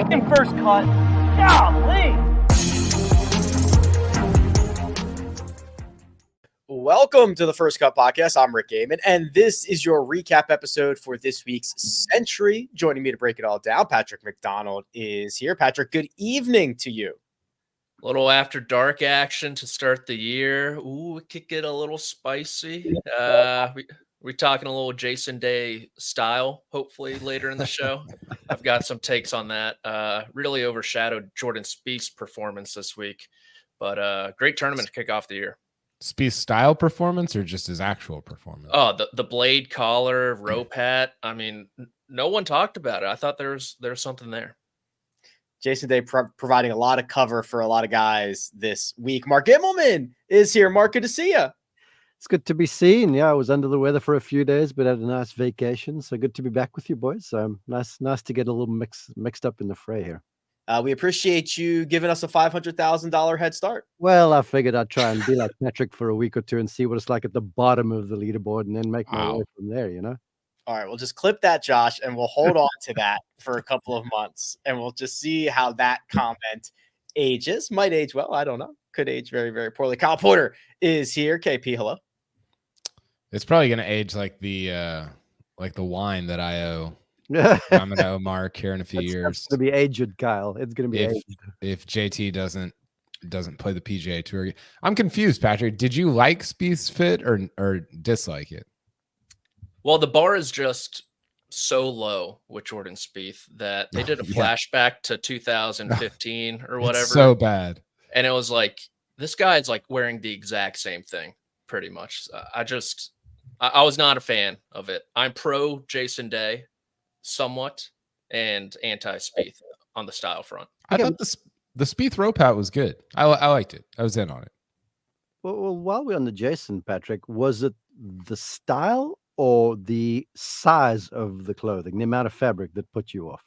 fucking first cut. Golly. Welcome to the First Cut Podcast. I'm Rick Gehman, and this is your recap episode for this week's Sentry. Joining me to break it all down, Patrick McDonald is here. Patrick, good evening to you. A little after dark action to start the year. Ooh, it could get a little spicy. We're talking a little Jason Day style, hopefully later in the show. I've got some takes on that. Really overshadowed Jordan Spieth's performance this week, but great tournament to kick off the year. Spieth's style performance or just his actual performance? Oh, the blade collar, rope hat. I mean, no one talked about it. I thought there was something there. Jason Day providing a lot of cover for a lot of guys this week. Mark Immelman is here. Mark, good to see you. It's good to be seen. Yeah, I was under the weather for a few days, but had a nice vacation. So good to be back with you boys. Nice to get a little mixed up in the fray here. We appreciate you giving us a $500,000 head start. Well, I figured I'd try and be like Patrick for a week or two and see what it's like at the bottom of the leaderboard and then make my way from there, you know? All right, we'll just clip that, Josh, and we'll hold on to that for a couple of months, and we'll just see how that comment ages. Might age well. I don't know. Could age very, very poorly. Kyle Porter is here. KP, hello. It's probably going to age like the wine that I owe. I'm going to owe Mark here in a few years. It's going to be aged, Kyle. It's going to be aged. If JT doesn't play the PGA Tour. I'm confused, Patrick. Did you like Spieth's fit or dislike it? Well, the bar is just so low with Jordan Spieth that they did a flashback to 2015 or whatever. It's so bad. And it was like, this guy's like wearing the exact same thing, pretty much. I was not a fan of it. I'm pro Jason Day somewhat and anti-Spieth on the style front. I thought the Spieth rope hat was good. I liked it. I was in on it. Well, while we're on the Jason, Patrick, was it the style or the size of the clothing, the amount of fabric that put you off?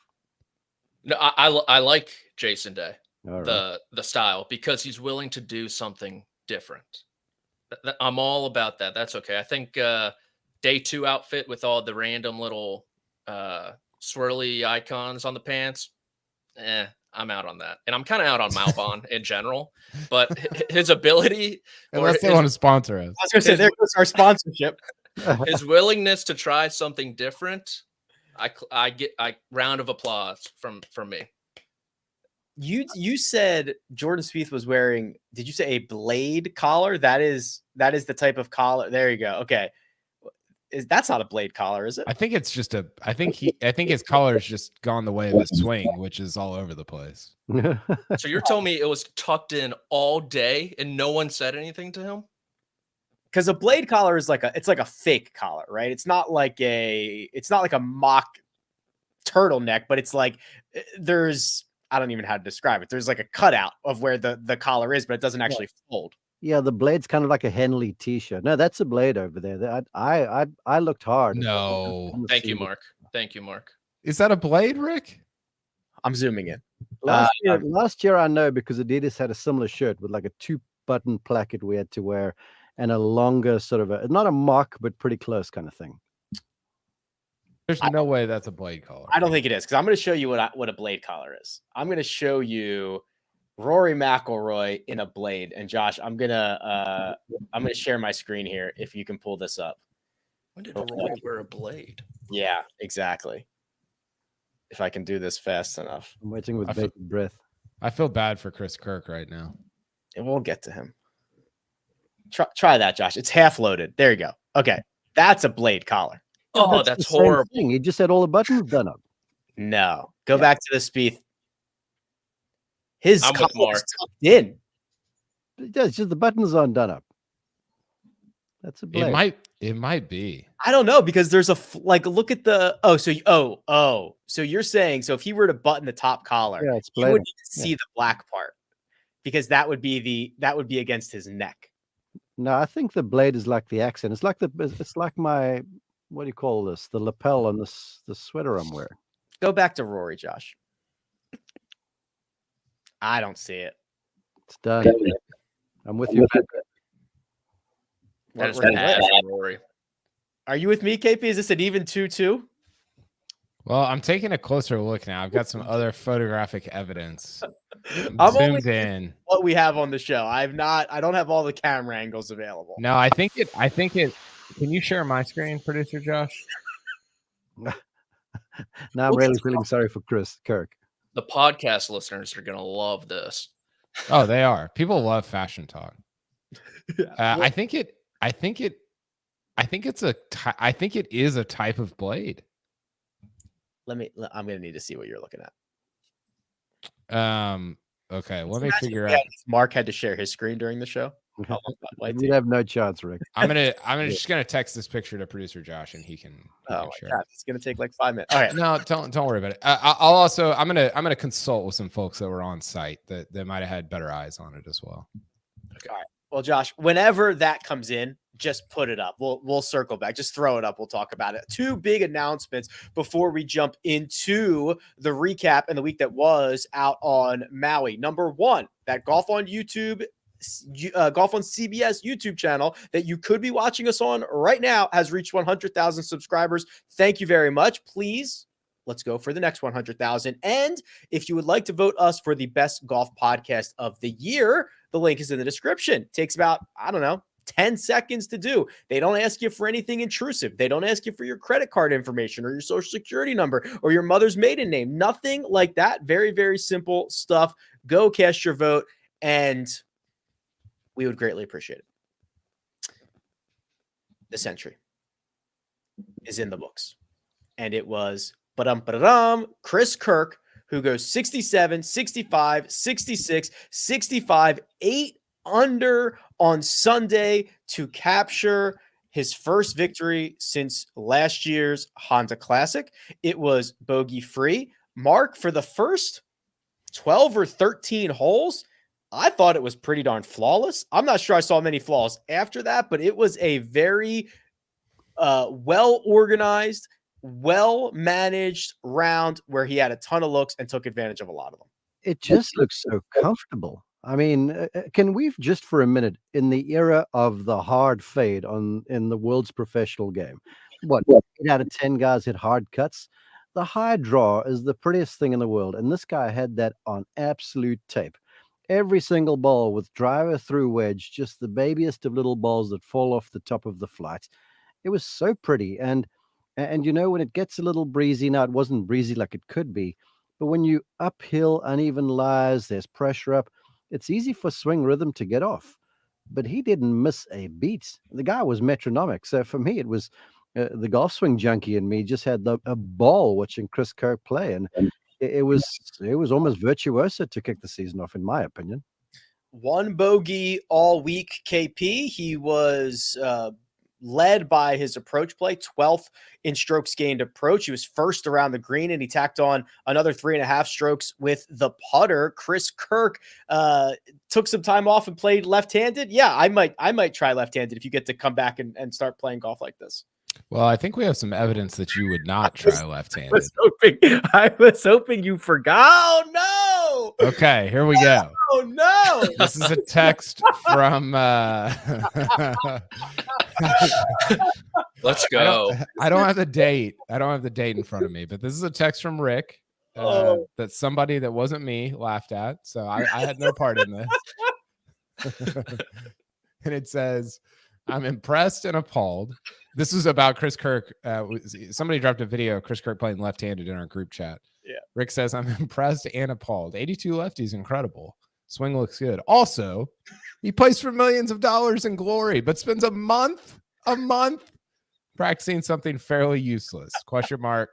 No, I like Jason Day, All right. the style, because he's willing to do something different. I'm all about that. That's okay. I think day 2 outfit with all the random little swirly icons on the pants, I'm out on that. And I'm kind of out on Malbon in general, but his ability, unless they want to sponsor us. I was going to say, there goes our sponsorship. His willingness to try something different, I get round of applause from me. You said Jordan Spieth was wearing, did you say a blade collar? That is the type of collar. There you go. Okay. That's not a blade collar, is it? I think it's just I think his collar's just gone the way of the swing, which is all over the place. So you're telling me it was tucked in all day and no one said anything to him? Because a blade collar is like a fake collar, right? It's not like a mock turtleneck, but it's like I don't even know how to describe it. There's like a cutout of where the collar is, but it doesn't actually fold. Yeah, the blade's kind of like a Henley t-shirt. No, that's a blade over there. I looked hard. No. Thank you, Mark. Thank you, Mark. Is that a blade, Rick? I'm zooming in. Last year I know, because Adidas had a similar shirt with like a 2-button placket we had to wear and a longer sort of not a mock, but pretty close kind of thing. There's no way that's a blade collar. I don't think it is, because I'm going to show you what a blade collar is. I'm going to show you Rory McIlroy in a blade. And Josh, I'm gonna share my screen here if you can pull this up. When did Rory wear a blade? Yeah, exactly. If I can do this fast enough. I'm waiting with bated breath. I feel bad for Chris Kirk right now. And we'll get to him. Try that, Josh. It's half loaded. There you go. Okay. That's a blade collar. Oh, that's horrible. Thing. You just had all the buttons done up. No. Go back to the Spieth. His collar is tucked in. It's just the buttons aren't done up. That's a blade. It might be. I don't know, because there's look at the so you're saying, so if he were to button the top collar, you wouldn't see the black part, because that would be against his neck. No, I think the blade is like the accent. It's like my, what do you call this? The lapel on the sweater I'm wearing. Go back to Rory, Josh. I don't see it. It's done. I'm with you. That is bad for Rory. Are you with me, KP? Is this an even 2-2? Well, I'm taking a closer look now. I've got some other photographic evidence. I'm only Zoomed in. what we have on the show. I don't have all the camera angles available. No, I think it. Can you share my screen, producer Josh? Now I'm really feeling sorry for Kirk. The podcast listeners are gonna love this. Oh, they are. People love fashion talk. I think it is a type of blade. I'm gonna need to see what you're looking at. Okay, let me figure out. Mark had to share his screen during the show. You'd have no chance, Rick. I'm just gonna text this picture to producer Josh, and he can Oh my share. God, it's gonna take like 5 minutes. All right. No, don't worry about it. I'm gonna consult with some folks that were on site that might have had better eyes on it as well. Okay. All right. Well, Josh, whenever that comes in, just put it up. We'll circle back. Just throw it up. We'll talk about it. 2 big announcements before we jump into the recap and the week that was out on Maui. Number 1, that Golf on YouTube, Golf on CBS YouTube channel that you could be watching us on right now has reached 100,000 subscribers. Thank you very much. Please, let's go for the next 100,000. And if you would like to vote us for the best golf podcast of the year, the link is in the description. It takes about, 10 seconds to do. They don't ask you for anything intrusive. They don't ask you for your credit card information or your social security number or your mother's maiden name. Nothing like that. Very, very simple stuff. Go cast your vote, and we would greatly appreciate it. The Sentry is in the books, and it was Chris Kirk, who goes 67, 65, 66, 65, 8 under on Sunday to capture his first victory since last year's Honda Classic. It was bogey free. Mark, for the first 12 or 13 holes, I thought it was pretty darn flawless. I'm not sure I saw many flaws after that, but it was a very well-organized, well-managed round where he had a ton of looks and took advantage of a lot of them. It just looks so comfortable. I mean, can we just for a minute, in the era of the hard fade in the world's professional game, 8 out of 10 guys hit hard cuts? The high draw is the prettiest thing in the world, and this guy had that on absolute tape. Every single ball with driver through wedge, just the babiest of little balls that fall off the top of the flight. It was so pretty, and when it gets a little breezy, now it wasn't breezy like it could be, but when you uphill, uneven lies, there's pressure up, it's easy for swing rhythm to get off. But he didn't miss a beat. The guy was metronomic. So for me, it was the golf swing junkie in me just had a ball watching Chris Kirk play, and it was almost virtuoso to kick the season off, in my opinion. 1 bogey all week, KP. He was led by his approach play, 12th in strokes gained approach. He was first around the green, and he tacked on another 3.5 strokes with the putter. Chris Kirk took some time off and played left-handed. Yeah, I might try left-handed if you get to come back and start playing golf like this. Well, I think we have some evidence that you would not try left-handed. I was hoping you forgot. Oh, no. Okay, here we go. Oh, no. This is a text from Let's go. I don't have the date. I don't have the date in front of me, but this is a text from Rick that somebody that wasn't me laughed at. So I had no part in this. And it says, "I'm impressed and appalled." This is about Chris Kirk. Somebody dropped a video of Chris Kirk playing left-handed in our group chat. Yeah. Rick says, "I'm impressed and appalled. 82 lefties, incredible. Swing looks good. Also, he plays for millions of dollars in glory, but spends a month practicing something fairly useless. Question mark,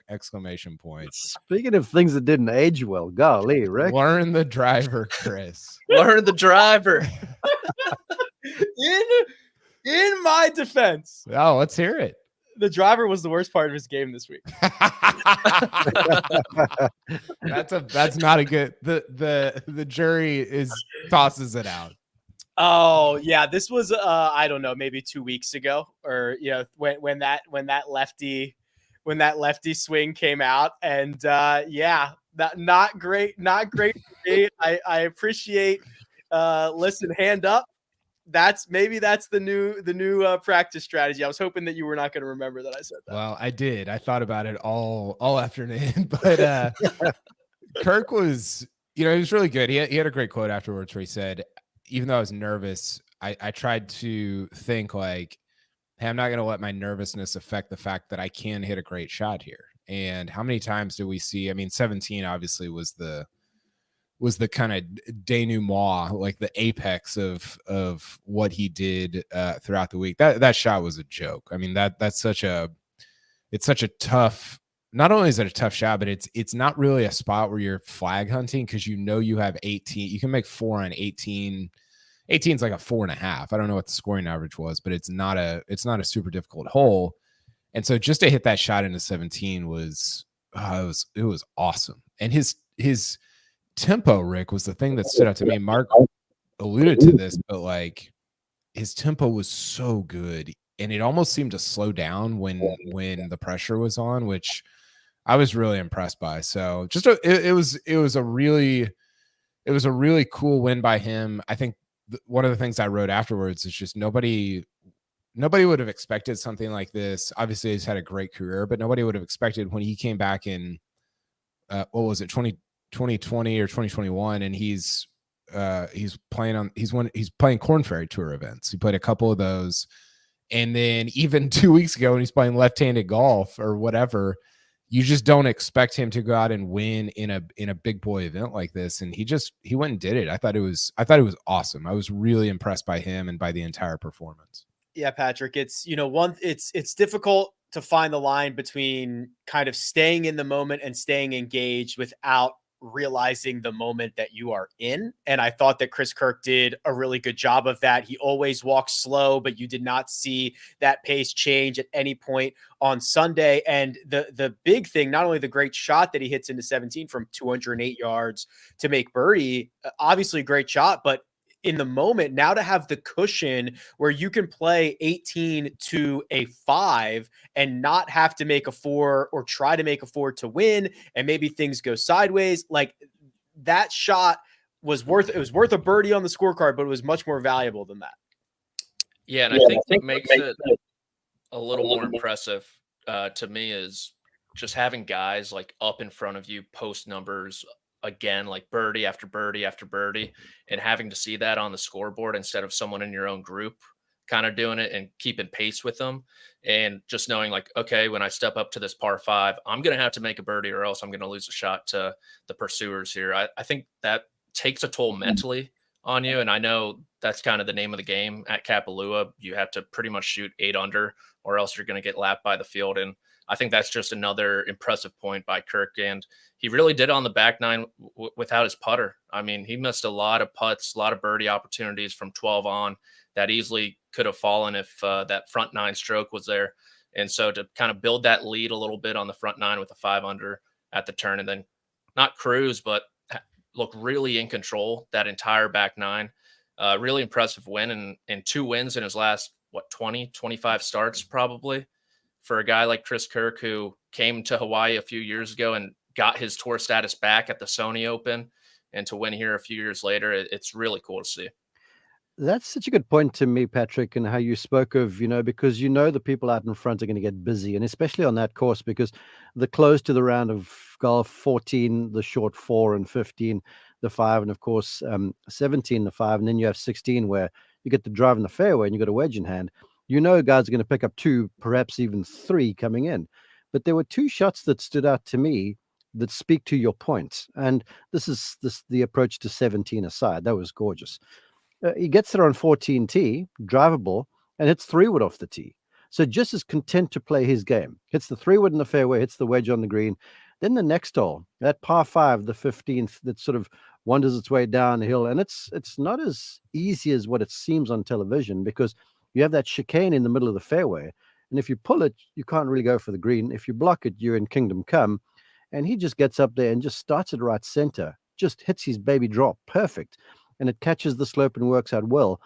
exclamation points. Speaking of things that didn't age well, golly, Rick. Learn the driver, Chris. Learn the driver." In my defense, Oh, let's hear it. the driver was the worst part of his game this week. That's not a good. The jury tosses it out. Oh yeah, this was I don't know, maybe 2 weeks ago, or when that lefty swing came out, and that not great for me. I appreciate listen, hand up. that's the new practice strategy. I was hoping that you were not going to remember that I said that. Well, I did. I thought about it all afternoon, but Kirk was, he was really good. He had a great quote afterwards where he said, even though I was nervous, I tried to think like, hey, I'm not going to let my nervousness affect the fact that I can hit a great shot here. And how many times do we see? I mean, 17 obviously was the kind of denouement, like the apex of what he did throughout the week. That shot was a joke. I mean, it's such a tough. Not only is it a tough shot, but it's not really a spot where you're flag hunting because you have 18. You can make 4 on 18. 18 is like a 4.5. I don't know what the scoring average was, but it's not a super difficult hole. And so just to hit that shot into 17 was it was awesome. And his tempo, Rick, was the thing that stood out to me. Mark alluded to this, but like his tempo was so good, and it almost seemed to slow down when the pressure was on, which I was really impressed by. So just it was a really cool win by him. I think one of the things I wrote afterwards is just nobody would have expected something like this. Obviously, he's had a great career, but nobody would have expected when he came back in what was it, 2020 or 2021, and he's playing Korn Ferry Tour events. He played a couple of those, and then even 2 weeks ago when he's playing left-handed golf or whatever, you just don't expect him to go out and win in a big boy event like this, and he went and did it. I thought it was awesome. I was really impressed by him and by the entire performance. Yeah, Patrick, it's it's difficult to find the line between kind of staying in the moment and staying engaged without realizing the moment that you are in. And I thought that Chris Kirk did a really good job of that. He always walks slow, but you did not see that pace change at any point on Sunday. And the big thing, not only the great shot that he hits into 17 from 208 yards to make birdie, obviously a great shot, but in the moment, now to have the cushion where you can play 18 to a 5 and not have to make a 4 or try to make a 4 to win, and maybe things go sideways, like that shot was worth a birdie on the scorecard, but it was much more valuable than that. Yeah, and I think what makes it a little more impressive to me is just having guys like up in front of you post numbers again, like birdie after birdie after birdie, and having to see that on the scoreboard instead of someone in your own group kind of doing it and keeping pace with them. And just knowing like, okay, when I step up to this par 5, I'm going to have to make a birdie or else I'm going to lose a shot to the pursuers here. I think that takes a toll mentally on you. And I know that's kind of the name of the game at Kapalua. You have to pretty much shoot 8 under or else you're going to get lapped by the field. And I think that's just another impressive point by Kirk. And he really did on the back nine without his putter. I mean, he missed a lot of putts, a lot of birdie opportunities from 12 on that easily could have fallen if that front 9 stroke was there. And so to kind of build that lead a little bit on the front 9 with a 5 under at the turn, and then not cruise, but look really in control that entire back 9. Really impressive win, and 2 wins in his last, 25 starts probably, for a guy like Chris Kirk, who came to Hawaii a few years ago and got his tour status back at the Sony Open, and to win here a few years later, it's really cool to see. That's such a good point to me, Patrick, and how you spoke of, because the people out in front are going to get busy, and especially on that course, because the close to the round of golf, 14, the short 4, and 15, the 5, and of course, 17, the 5, and then you have 16 where you get the drive in the fairway and you got a wedge in hand. Guys are going to pick up 2, perhaps even 3 coming in. But there were 2 shots that stood out to me that speak to your point. And this is the approach to 17 aside. That was gorgeous. He gets there on 14 tee, drivable, and hits 3-wood off the tee. So just as content to play his game. Hits the 3-wood in the fairway, hits the wedge on the green. Then the next hole, that par 5, the 15th, that sort of wanders its way down the hill. And it's not as easy as what it seems on television, because you have that chicane in the middle of the fairway. And if you pull it, you can't really go for the green. If you block it, you're in Kingdom Come. And he just gets up there and just starts at right center, just hits his baby drop perfect. And it catches the slope and works out well.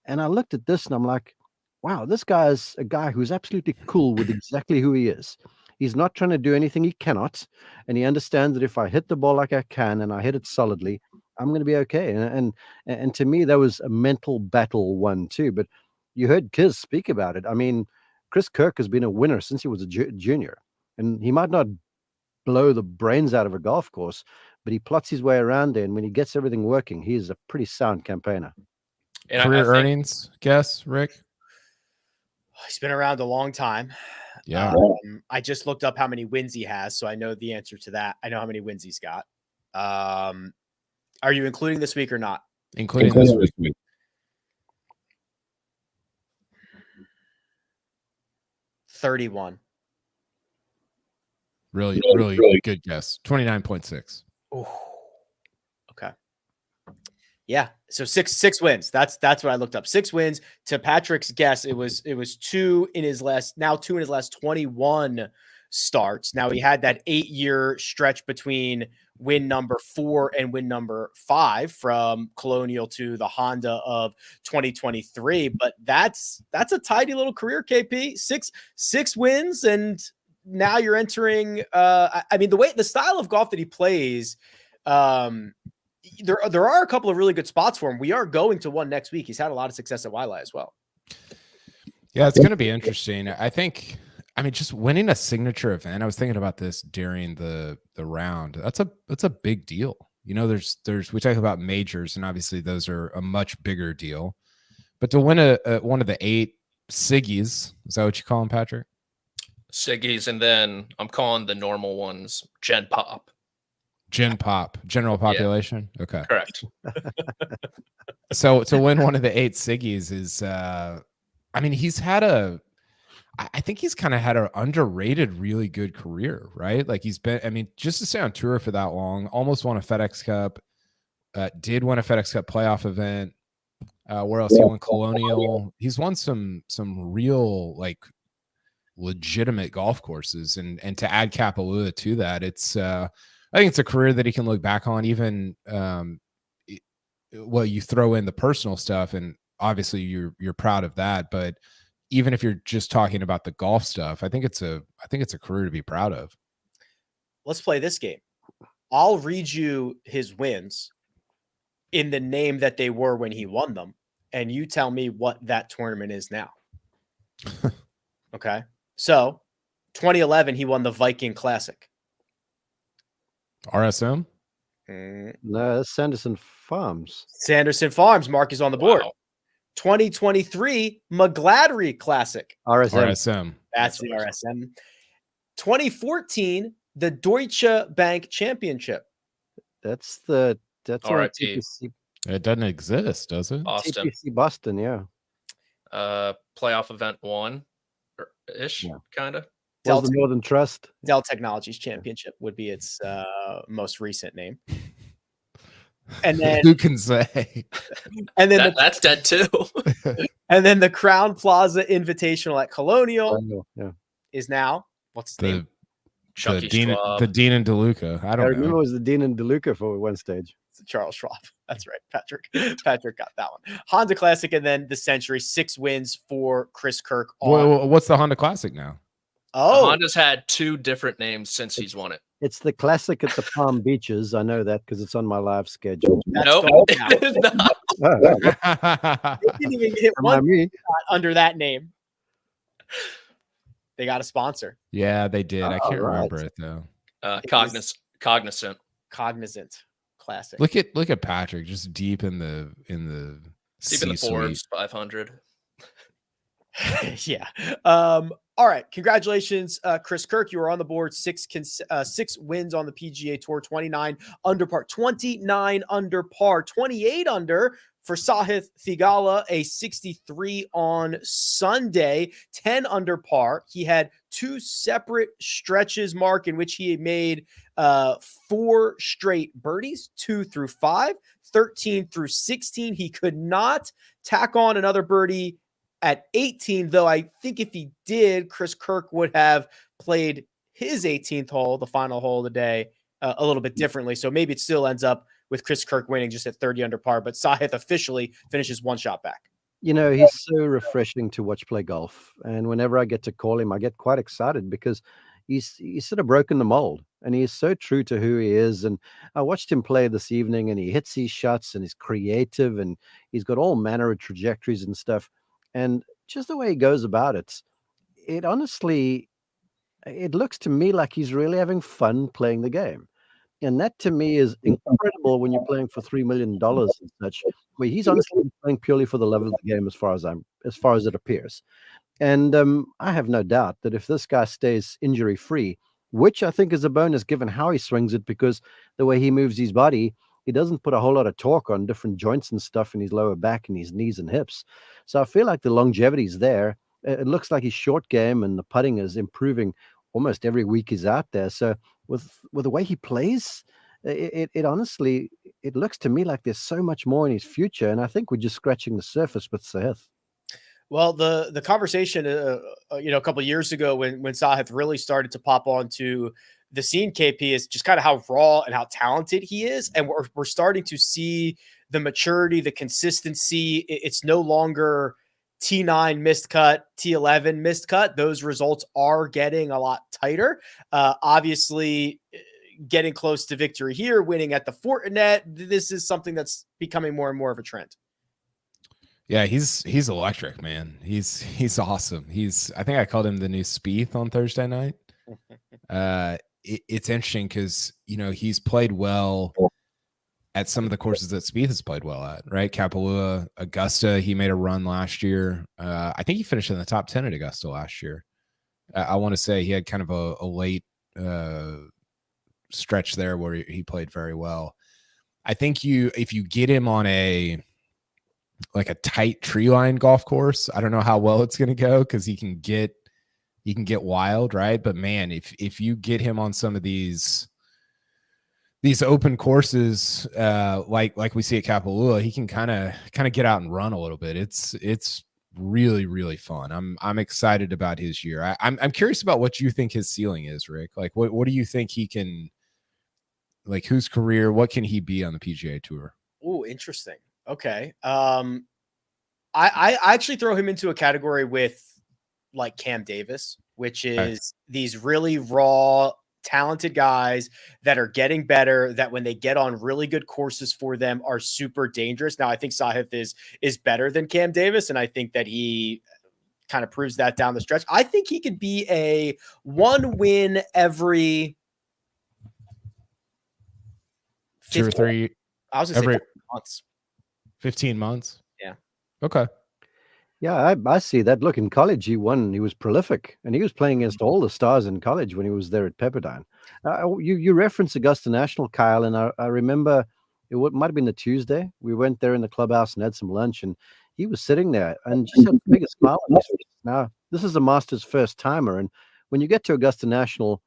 And I looked at this and I'm like, wow, this guy is a guy who's absolutely cool with exactly who he is. He's not trying to do anything he cannot. And he understands that if I hit the ball like I can and I hit it solidly, I'm going to be okay. And to me, that was a mental battle one too. But you heard Kiz speak about it. I mean, Chris Kirk has been a winner since he was a junior, and he might not blow the brains out of a golf course, but he plots his way around there. And when he gets everything working, he is a pretty sound campaigner. And Career earnings, guess, Rick? He's been around a long time. Yeah. I just looked up how many wins he has, so I know the answer to that. I know how many wins he's got. Are you including this week or not? Including this week. 31. Really good guess. 29.6. Ooh. Okay. Yeah. So six wins. That's what I looked up. 6 wins. To Patrick's guess, it was 2 in his last 21 starts. Now he had that 8-year stretch between win number 4 and win number 5 from Colonial to the Honda of 2023. But that's a tidy little career, KP. Six wins, and now you're entering. I mean, the style of golf that he plays. There are a couple of really good spots for him. We are going to one next week. He's had a lot of success at Waialae as well. Yeah, it's going to be interesting. I think. I mean, just winning a signature event. I was thinking about this during the round. That's a big deal. You know, there's we talk about majors, and obviously those are a much bigger deal. But to win one of the 8 Siggies, is that what you call them, Patrick? Siggies, and then I'm calling the normal ones Gen Pop. Gen Pop, general population. Yeah. Okay, correct. So to win one of the 8 Siggies is, I mean, I think he's kind of had an underrated, really good career, right? Like he's been, I mean, just to stay on tour for that long, almost won a FedEx Cup, did win a FedEx Cup playoff event. Where else? He won Colonial. He's won some real, like, legitimate golf courses, and to add Kapalua to that, it's I think it's a career that he can look back on. Even well, you throw in the personal stuff, and obviously you're proud of that, but even if you're just talking about the golf stuff, I think it's a career to be proud of. Let's play this game. I'll read you his wins in the name that they were when he won them, and you tell me what that tournament is now. Okay. So 2011, he won the Viking Classic. RSM? No, that's Sanderson Farms. Sanderson Farms. Mark is on the board. Wow. 2023 McGladrey Classic. RSM. That's the RSM. 2014 the Deutsche Bank Championship. That's on RIP. TPC. It doesn't exist, does it? Boston. TPC Boston, yeah. Playoff event 1 ish, kind of. Was the Northern Trust. Dell Technologies Championship would be its most recent name. And then who can say? And then that's dead too. And then the Crown Plaza Invitational at Colonial is now what's his name? Chucky the Dean and DeLuca. I remember it was the Dean and DeLuca for one stage. It's Charles Schwab. That's right. Patrick got that one. Honda Classic, and then the Sentry. 6 wins for Chris Kirk. What's the Honda Classic now? Oh, Honda's had 2 different names since he's won it. It's the Classic at the Palm Beaches. I know that because it's on my live schedule. Nope, it is not. They didn't even hit one under that name. They got a sponsor. Yeah, they did. I can't remember it though. Cognizant Classic. Look at Patrick, just deep in the Forbes 500. Yeah. All right. Congratulations, Chris Kirk. You are on the board. 6 wins on the PGA Tour. 29 under par. 29 under par. 28 under for Sahith Theegala, a 63 on Sunday. 10 under par. He had 2 separate stretches, Mark, in which he made 4 straight birdies, 2 through 5, 13 through 16. He could not tack on another birdie at 18, though I think if he did, Chris Kirk would have played his 18th hole, the final hole of the day, a little bit differently. So maybe it still ends up with Chris Kirk winning just at 30 under par, but Sahith officially finishes 1 shot back. You know, he's so refreshing to watch play golf. And whenever I get to call him, I get quite excited because he's sort of broken the mold. and he is so true to who he is. And I watched him play this evening, and he hits these shots, and he's creative, and he's got all manner of trajectories and stuff. And just the way he goes about it, it honestly, it looks to me like he's really having fun playing the game. And that to me is incredible when you're playing for $3 million and such, where he's honestly playing purely for the love of the game as far as it appears. And I have no doubt that if this guy stays injury free, which I think is a bonus given how he swings it, because the way he moves his body, he doesn't put a whole lot of torque on different joints and stuff in his lower back and his knees and hips. So I feel like the longevity is there. It looks like his short game and the putting is improving almost every week he's out there. So with the way he plays, it honestly, it looks to me like there's so much more in his future. And I think we're just scratching the surface with Sahith. Well, the conversation, a couple of years ago when Sahith really started to pop onto the scene, KP, is just kind of how raw and how talented he is, and we're starting to see the maturity, the consistency. It's no longer T9 missed cut, T11 missed cut. Those results are getting a lot tighter. Obviously, getting close to victory here, winning at the Fortinet. This is something that's becoming more and more of a trend. Yeah, he's electric, man. He's awesome. I think I called him the new Spieth on Thursday night. It's interesting because he's played well at some of the courses that Spieth has played well at, right? Kapalua, Augusta, he made a run last year. I think he finished in the top 10 at Augusta last year. I want to say he had kind of a late stretch there where he played very well. I think if you get him on a tight tree line golf course, I don't know how well it's going to go because he can get wild, right? But man, if you get him on some of these open courses, like we see at Kapalua, he can kind of get out and run a little bit. It's really, really fun. I'm excited about his year. I'm curious about what you think his ceiling is, Rick. Like, what do you think he can, like, whose career, what can he be on the PGA Tour? Oh, interesting. Okay. I actually throw him into a category with like Cam Davis, which is these really raw, talented guys that are getting better, that when they get on really good courses for them are super dangerous. Now, I think Sahith is better than Cam Davis, and I think that he kind of proves that down the stretch. I think he could be a one win every 2 or 3. I was going to say months. 15 months. Yeah. Okay. Yeah, I see that. Look, in college, he won. He was prolific, and he was playing against all the stars in college when he was there at Pepperdine. You referenced Augusta National, Kyle, and I remember might have been the Tuesday. We went there in the clubhouse and had some lunch, and he was sitting there and just had the biggest smile on his face. Now, this is a Masters first timer, and when you get to Augusta National,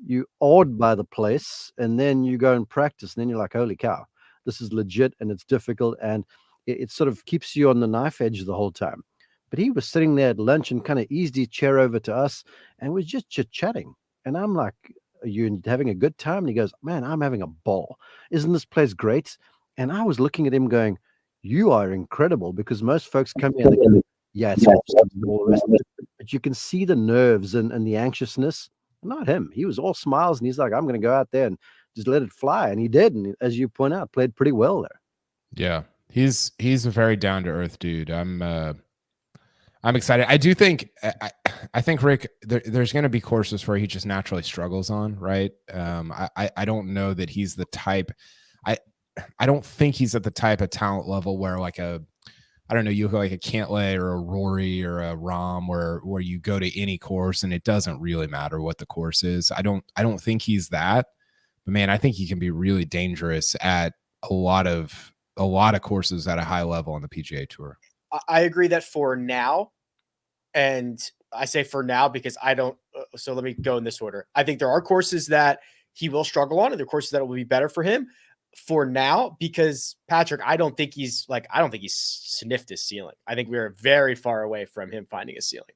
you're awed by the place, and then you go and practice, and then you're like, holy cow, this is legit, and it's difficult, and it sort of keeps you on the knife edge the whole time. But he was sitting there at lunch and kind of eased his chair over to us and was just chit-chatting. And I'm like, are you having a good time? And he goes, man, I'm having a ball. Isn't this place great? And I was looking at him going, you are incredible, because most folks come here and they go, yeah, it's awesome and all the rest of it. But you can see the nerves and the anxiousness. Not him. He was all smiles, and he's like, I'm going to go out there and just let it fly. And he did. And as you point out, played pretty well there. Yeah. He's a very down to earth dude. I'm excited. I do think I think Rick, there's going to be courses where he just naturally struggles on, right? I don't know that he's the type. I don't think he's at the type of talent level where like I don't know, you go like a Cantlay or a Rory or a Rahm where you go to any course and it doesn't really matter what the course is. I don't think he's that, but man, I think he can be really dangerous at a lot of courses at a high level on the PGA Tour. I agree that for now, and I say for now because I don't. So let me go in this order. I think there are courses that he will struggle on, and there are courses that will be better for him for now. Because Patrick, I don't think he's sniffed his ceiling. I think we are very far away from him finding a ceiling.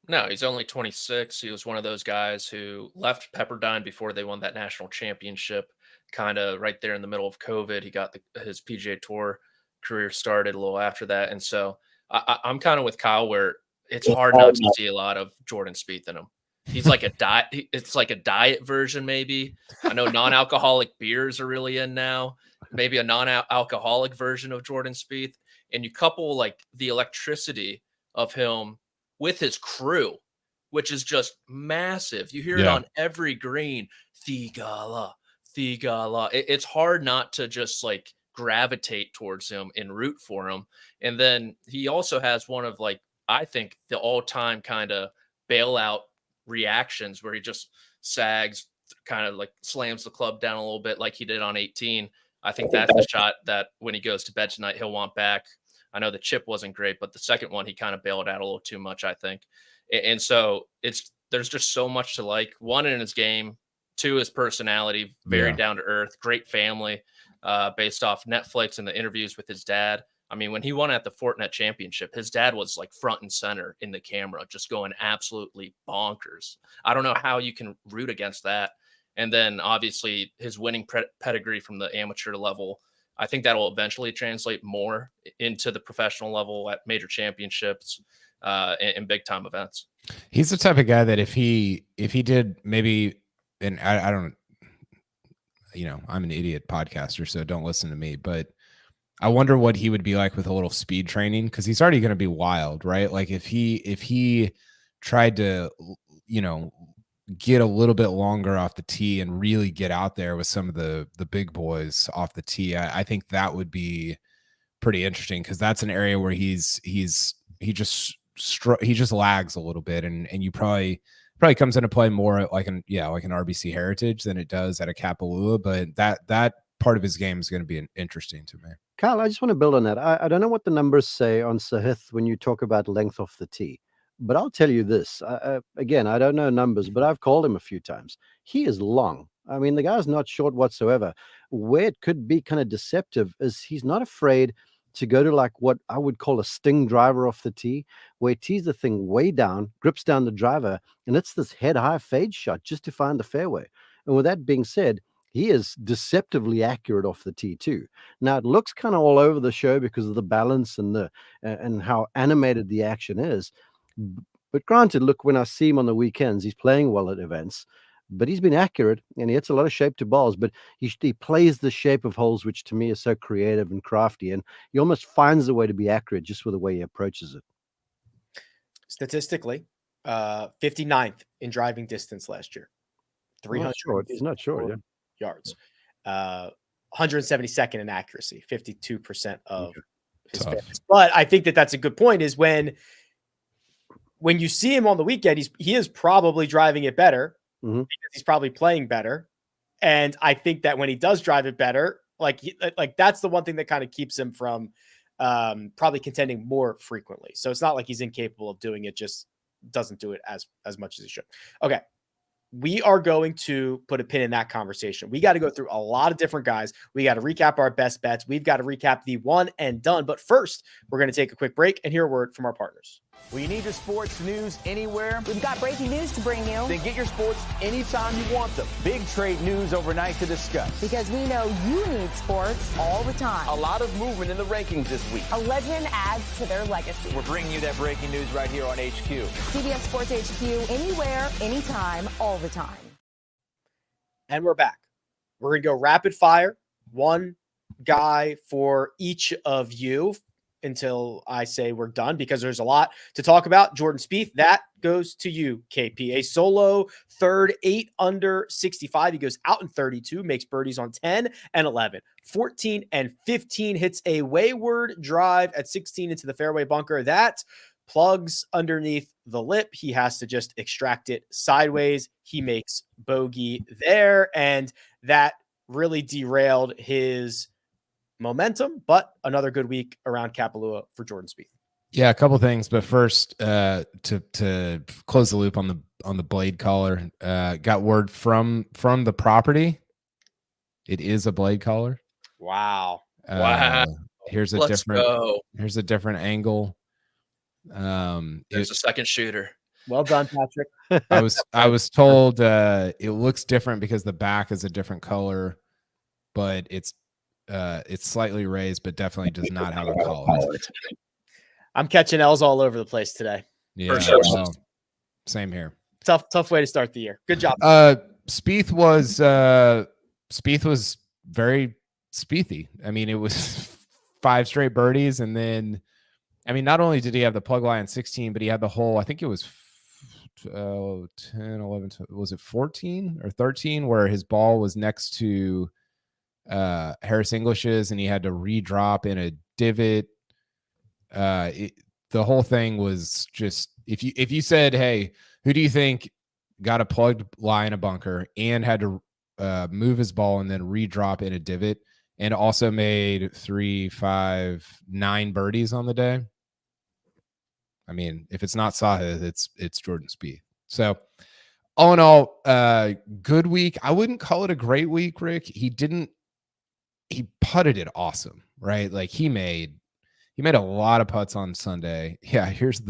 No, he's only 26. He was one of those guys who left Pepperdine before they won that national championship. Kind of right there in the middle of COVID. He got his PGA Tour career started a little after that. And so I'm kind of with Kyle where it's hard not to see a lot of Jordan Spieth in him. He's like a diet. It's like a diet version, maybe. I know non-alcoholic beers are really in now. Maybe a non-alcoholic version of Jordan Spieth. And you couple like the electricity of him with his crew, which is just massive. You hear it on every green. Theegala. It's hard not to just like gravitate towards him and root for him. And then he also has one of like, I think the all-time kind of bailout reactions where he just sags, kind of like slams the club down a little bit like he did on 18. I think that's the shot that when he goes to bed tonight, he'll want back. I know the chip wasn't great, but the second one, he kind of bailed out a little too much, I think. And so there's just so much to like. One, in his game. Two, his personality, very down to earth, great family, based off Netflix and the interviews with his dad. I mean, when he won at the Fortinet Championship, his dad was like front and center in the camera, just going absolutely bonkers. I don't know how you can root against that. And then obviously his winning pedigree from the amateur level, I think that'll eventually translate more into the professional level at major championships and big time events. He's the type of guy that if he did maybe, and I don't, I'm an idiot podcaster, so don't listen to me, but I wonder what he would be like with a little speed training, because he's already going to be wild, right? Like if he tried to, get a little bit longer off the tee and really get out there with some of the big boys off the tee, I think that would be pretty interesting, because that's an area where he just lags a little bit, and you probably comes into play more like an RBC Heritage than it does at a Kapalua, but that part of his game is going to be interesting to me. Kyle, I just want to build on that. I don't know what the numbers say on Sahith when you talk about length off the tee, but I'll tell you this. Again, I don't know numbers, but I've called him a few times. He is long. I mean, the guy's not short whatsoever. Where it could be kind of deceptive is he's not afraid to go to like what I would call a sting driver off the tee, where he tees the thing way down, grips down the driver, and it's this head-high fade shot just to find the fairway. And with that being said, he is deceptively accurate off the tee too. Now it looks kind of all over the show because of the balance and how animated the action is. But granted, look, when I see him on the weekends, he's playing well at events, but he's been accurate and he hits a lot of shape to balls, but he plays the shape of holes, which to me is so creative and crafty. And he almost finds a way to be accurate just with the way he approaches it. Statistically, 59th in driving distance last year. 300. He's not short. Yeah. Yards, 172nd in accuracy, 52% of his fairness. But I think that's a good point, is when you see him on the weekend, he is probably driving it better because he's probably playing better. And I think that when he does drive it better, like that's the one thing that kind of keeps him from probably contending more frequently. So it's not like he's incapable of doing it, just doesn't do it as much as he should. Okay. We are going to put a pin in that conversation. We got to go through a lot of different guys. We got to recap our best bets. We've got to recap the one and done. But first, we're going to take a quick break and hear a word from our partners. Well, you need your sports news anywhere? We've got breaking news to bring you. Then get your sports anytime you want them. Big trade news overnight to discuss. Because we know you need sports all the time. A lot of movement in the rankings this week. A legend adds to their legacy. We're bringing you that breaking news right here on HQ. CBS Sports HQ, anywhere, anytime, all the time. And we're back. We're going to go rapid fire. One guy for each of you until I say we're done, because there's a lot to talk about. Jordan Spieth, that goes to you, KP. A solo third, 8 under 65. He goes out in 32, makes birdies on 10 and 11. 14 and 15, hits a wayward drive at 16 into the fairway bunker. That plugs underneath the lip. He has to just extract it sideways. He makes bogey there, and that really derailed his momentum, but another good week around Kapalua for Jordan Spieth. Yeah, a couple things, but first, to close the loop on the blade collar, got word from the property. It is a blade collar. Wow. Here's a different angle. There's a second shooter. Well done, Patrick. I was told it looks different because the back is a different color, but it's slightly raised, but definitely does not have a collar. I'm catching L's all over the place today. Yeah, well, same here. Tough way to start the year. Good job. Spieth was very Spiethy. I mean, it was 5 straight birdies, and then, I mean, not only did he have the plug line 16, but he had the whole, I think it was 10, 11, was it 14 or 13, where his ball was next to Harris English's, and he had to redrop in a divot. The whole thing was just, if you said, hey, who do you think got a plugged lie in a bunker and had to move his ball and then redrop in a divot and also made 3, 5, 9 birdies on the day? I mean, if it's not Sahith, it's Jordan Spieth. So all in all, good week. I wouldn't call it a great week, Rick. He putted it awesome, right? Like he made a lot of putts on Sunday. Yeah, here's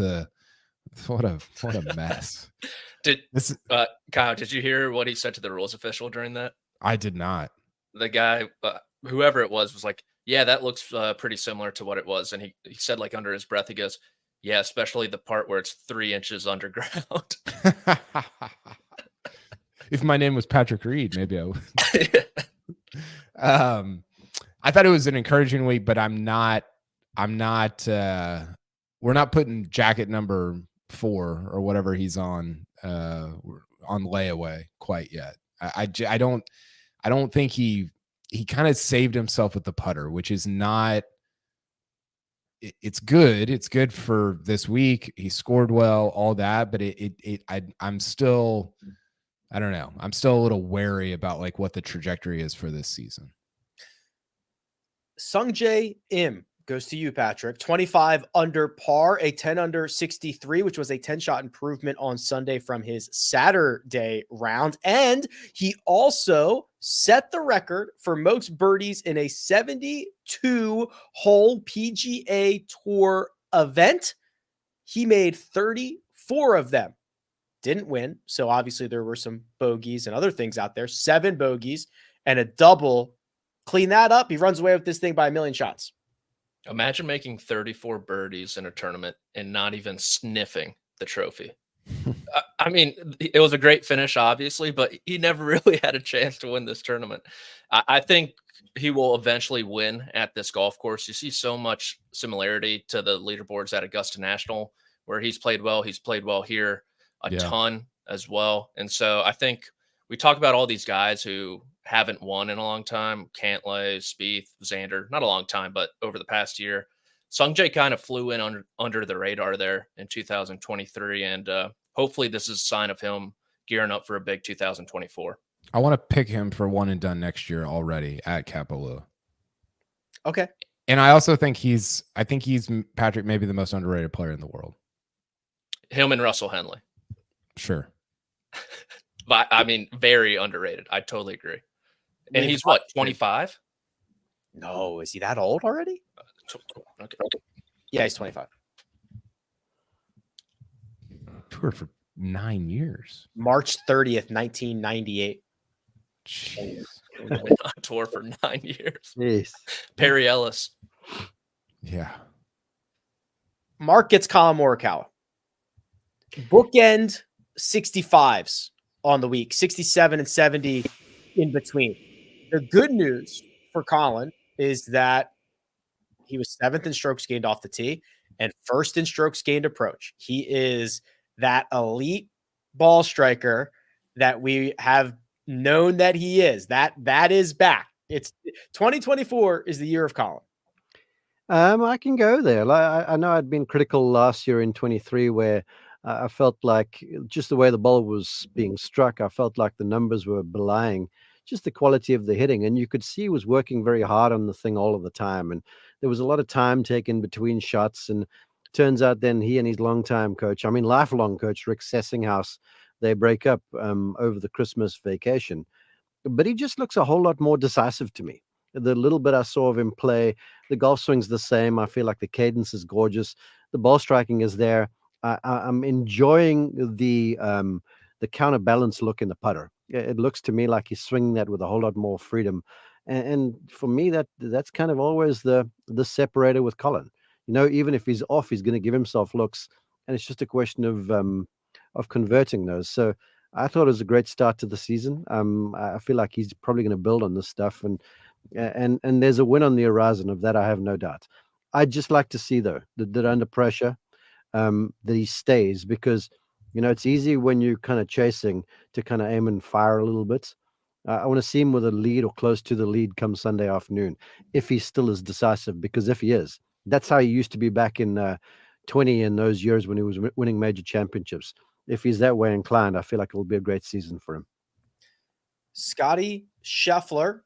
what a mess. Kyle, did you hear what he said to the rules official during that? I did not. The guy, whoever it was like, yeah, that looks pretty similar to what it was. And he said, like, under his breath, he goes, yeah, especially the part where it's 3 inches underground. If my name was Patrick Reed, maybe I would. I thought it was an encouraging week, but we're not putting jacket number 4 or whatever he's on layaway quite yet. I don't think he kind of saved himself with the putter, which is not, it's good. It's good for this week. He scored well, all that, but I'm still, I don't know. I'm still a little wary about like what the trajectory is for this season. Sungjae Im goes to you, Patrick. 25 under par, a 10 under 63, which was a 10-shot improvement on Sunday from his Saturday round. And he also set the record for most birdies in a 72-hole PGA Tour event. He made 34 of them. Didn't win, so obviously there were some bogeys and other things out there. 7 bogeys and a double. Clean that up. He runs away with this thing by a million shots. Imagine making 34 birdies in a tournament and not even sniffing the trophy. I mean, it was a great finish, obviously, but he never really had a chance to win this tournament. I think he will eventually win at this golf course. You see so much similarity to the leaderboards at Augusta National, where he's played well. He's played well here a ton as well. And so I think we talk about all these guys who haven't won in a long time. Cantlay, Spieth, Xander, not a long time, but over the past year. Sungjae kind of flew in under the radar there in 2023, and hopefully this is a sign of him gearing up for a big 2024. I want to pick him for one and done next year already at Kapalua. Okay. And I also think he's Patrick, maybe the most underrated player in the world. Him and Russell Henley. Sure. But I mean, very underrated. I totally agree. And he's what, 25? No, is he that old already? Okay. Yeah, he's 25. Toured for 9 years. March 30th, 1998. Jeez. On tour for 9 years. Yes. Perry Ellis. Yeah. Mark gets Collin Morikawa. Bookend 65s on the week, 67 and 70 in between. The good news for Collin is that he was 7th in strokes gained off the tee and 1st in strokes gained approach. He is that elite ball striker that we have known that he is. That is back. It's 2024 is the year of Collin. I can go there. I know I'd been critical last year in 23 where I felt like just the way the ball was being struck, I felt like the numbers were belying just the quality of the hitting. And you could see he was working very hard on the thing all of the time. And there was a lot of time taken between shots. And turns out then he and his lifelong coach, Rick Sessinghouse, they break up over the Christmas vacation. But he just looks a whole lot more decisive to me. The little bit I saw of him play, the golf swing's the same. I feel like the cadence is gorgeous. The ball striking is there. I'm enjoying the counterbalance look in the putter. It looks to me like he's swinging that with a whole lot more freedom. And for me, that's kind of always the separator with Collin. You know, even if he's off, he's going to give himself looks. And it's just a question of of converting those. So I thought it was a great start to the season. I feel like he's probably going to build on this stuff, and there's a win on the horizon. Of that, I have no doubt. I'd just like to see, though, that under pressure, that he stays, because it's easy when you're kind of chasing to kind of aim and fire a little bit. I want to see him with a lead or close to the lead come Sunday afternoon, if he still is decisive, because if he is, that's how he used to be back in 20 in those years when he was winning major championships. If he's that way inclined, I feel like it will be a great season for him. Scotty Scheffler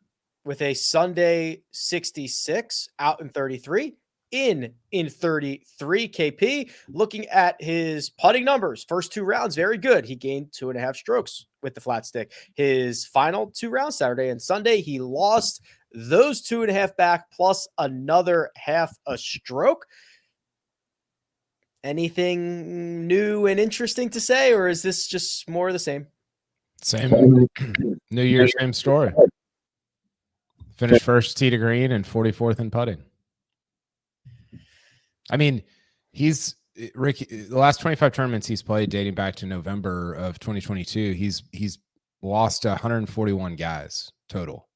with a Sunday 66 out in 33. In 33. KP, looking at his putting numbers, first 2 rounds, very good. He gained 2.5 strokes with the flat stick. His final 2 rounds, Saturday and Sunday, he lost those 2.5 back plus another half a stroke. Anything new and interesting to say, or is this just more of the same? Same. New Year, same story. Finished first tee to green and 44th in putting. I mean, Rick, the last 25 tournaments he's played dating back to November of 2022, he's lost 141 guys total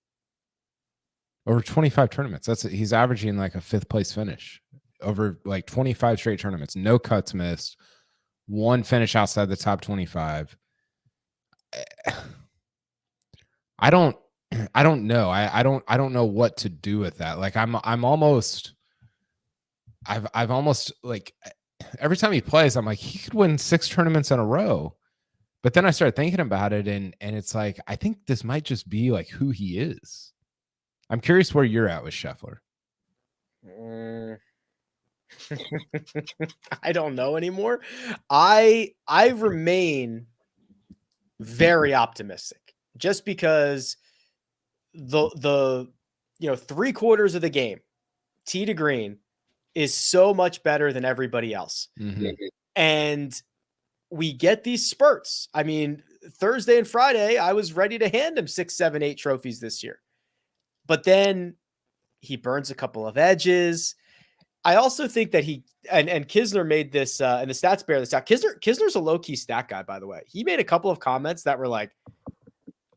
over 25 tournaments. He's averaging like a 5th place finish over like 25 straight tournaments. No cuts missed, 1 finish outside the top 25. I don't know. I don't know what to do with that. Like I've almost like, every time he plays, I'm like, he could win 6 tournaments in a row. But then I started thinking about it, and it's like, I think this might just be like who he is. I'm curious where you're at with Scheffler. I don't know anymore. I remain very optimistic, just because the 3/4 of the game, tee to green, is so much better than everybody else. Mm-hmm. And we get these spurts. I mean, Thursday and Friday, I was ready to hand him 6, 7, 8 trophies this year. But then he burns a couple of edges. I also think that and Kisner made this, and the stats bear this out. Kisner's a low-key stat guy, by the way. He made a couple of comments that were like,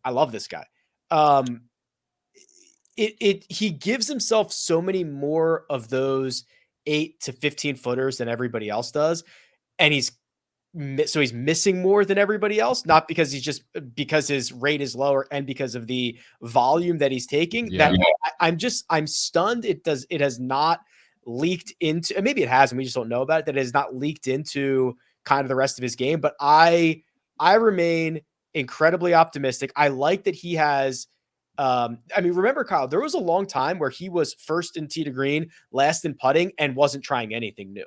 I love this guy. He gives himself so many more of those 8 to 15 footers than everybody else does. And he's missing more than everybody else, not because because his rate is lower and because of the volume that he's taking. Yeah. That I'm stunned. It has not leaked into, and maybe it has, and we just don't know about it, that it has not leaked into kind of the rest of his game. But I remain incredibly optimistic. I like that he has, remember, Kyle, there was a long time where he was first in tee to green, last in putting, and wasn't trying anything new.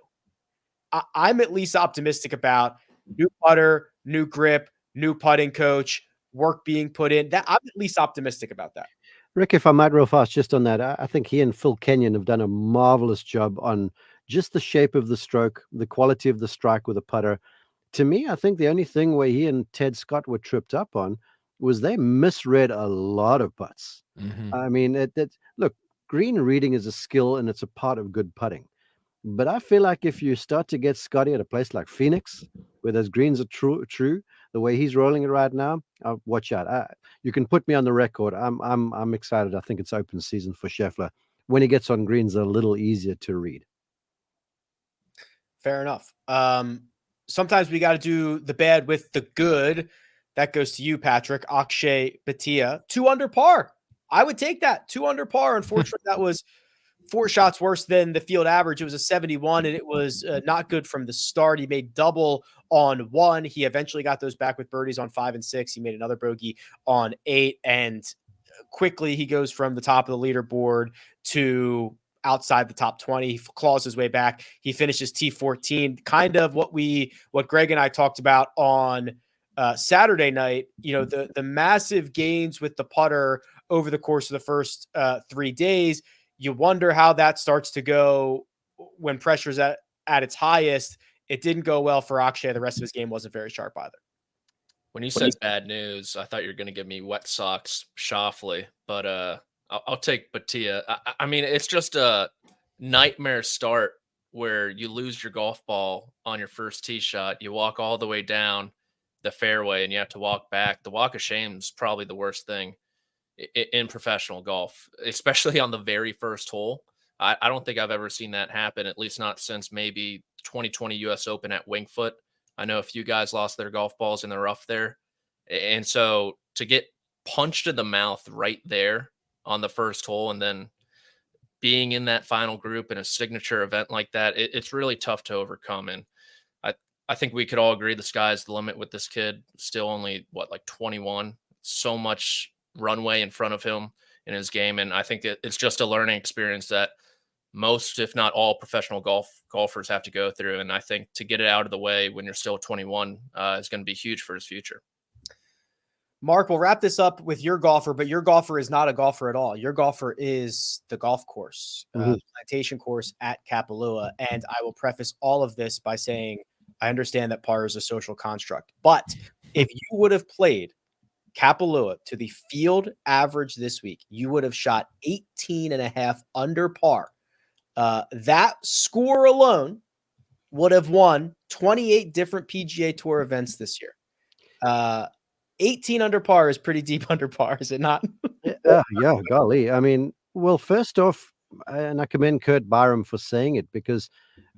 I'm at least optimistic about new putter, new grip, new putting coach, work being put in. That I'm at least optimistic about that. Rick, if I might real fast just on that, I think he and Phil Kenyon have done a marvelous job on just the shape of the stroke, the quality of the strike with a putter. To me, I think the only thing where he and Ted Scott were tripped up on was they misread a lot of putts. Mm-hmm. I mean, look, green reading is a skill and it's a part of good putting. But I feel like if you start to get Scotty at a place like Phoenix, where those greens are true, the way he's rolling it right now, watch out. You can put me on the record. I'm excited. I think it's open season for Scheffler. When he gets on greens, they're a little easier to read. Fair enough. Sometimes we got to do the bad with the good. That goes to you, Patrick. Akshay Bhatia, 2 under par. I would take that. 2 under par. Unfortunately, that was 4 shots worse than the field average. It was a 71, and it was not good from the start. He made double on 1. He eventually got those back with birdies on 5 and 6. He made another bogey on 8, and quickly he goes from the top of the leaderboard to outside the top 20. He claws his way back. He finishes T14, kind of what Greg and I talked about on Saturday night. The massive gains with the putter over the course of the first 3 days. You wonder how that starts to go when pressure's at its highest. It didn't go well for Akshay. The rest of his game wasn't very sharp either. When you said bad news, I thought you were going to give me Wet Sox Shoffley, but I'll take Bhatia. I mean, it's just a nightmare start where you lose your golf ball on your first tee shot. You walk all the way down. the fairway and you have to walk back. The walk of shame is probably the worst thing in professional golf, especially on the very first hole. I don't think I've ever seen that happen, at least not since maybe 2020 US Open at Winged Foot. I know a few guys lost their golf balls in the rough there. And so to get punched in the mouth right there on the first hole, and then being in that final group in a signature event like that, it's really tough to overcome. And I think we could all agree the sky's the limit with this kid. Still only, like 21. So much runway in front of him in his game. And I think it's just a learning experience that most, if not all, professional golfers have to go through. And I think to get it out of the way when you're still 21 is going to be huge for his future. Mark, we'll wrap this up with your golfer, but your golfer is not a golfer at all. Your golfer is the golf course, plantation course at Kapalua. And I will preface all of this by saying, I understand that par is a social construct, but if you would have played Kapalua to the field average this week, you would have shot 18.5 under par. That score alone would have won 28 different PGA Tour events this year. 18 under par is pretty deep under par, is it not? Yeah, golly. I mean, well, first off, and I commend Kurt Byram for saying it, because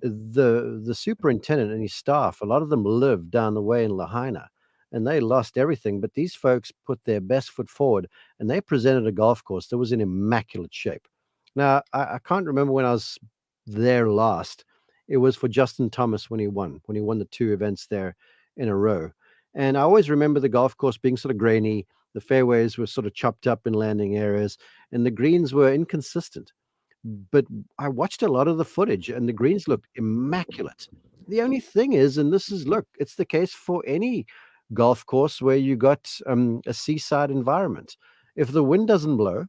the superintendent and his staff, a lot of them live down the way in Lahaina, and they lost everything. But these folks put their best foot forward, and they presented a golf course that was in immaculate shape. Now, I can't remember when I was there last. It was for Justin Thomas when he won the 2 events there in a row. And I always remember the golf course being sort of grainy. The fairways were sort of chopped up in landing areas, and the greens were inconsistent. But I watched a lot of the footage, and the greens looked immaculate. The only thing is, and it's the case for any golf course where you got a seaside environment. If the wind doesn't blow,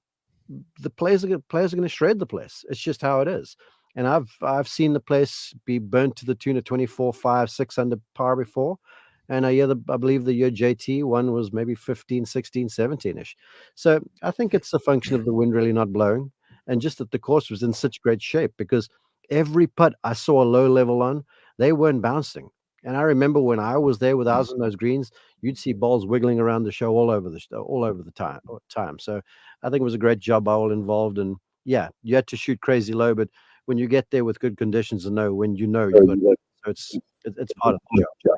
the players are going to shred the place. It's just how it is. And I've seen the place be burnt to the tune of 24, 5, 6 under par before. And I believe the year JT won was maybe 15, 16, 17-ish. So I think it's a function of the wind really not blowing, and just that the course was in such great shape, because every putt I saw a low level on, they weren't bouncing. And I remember when I was there with ours on those greens, you'd see balls wiggling around the show all over the time. So I think it was a great job by all involved. And yeah, you had to shoot crazy low, but when you get there with good conditions and know when you know you're good, so it's part of the job.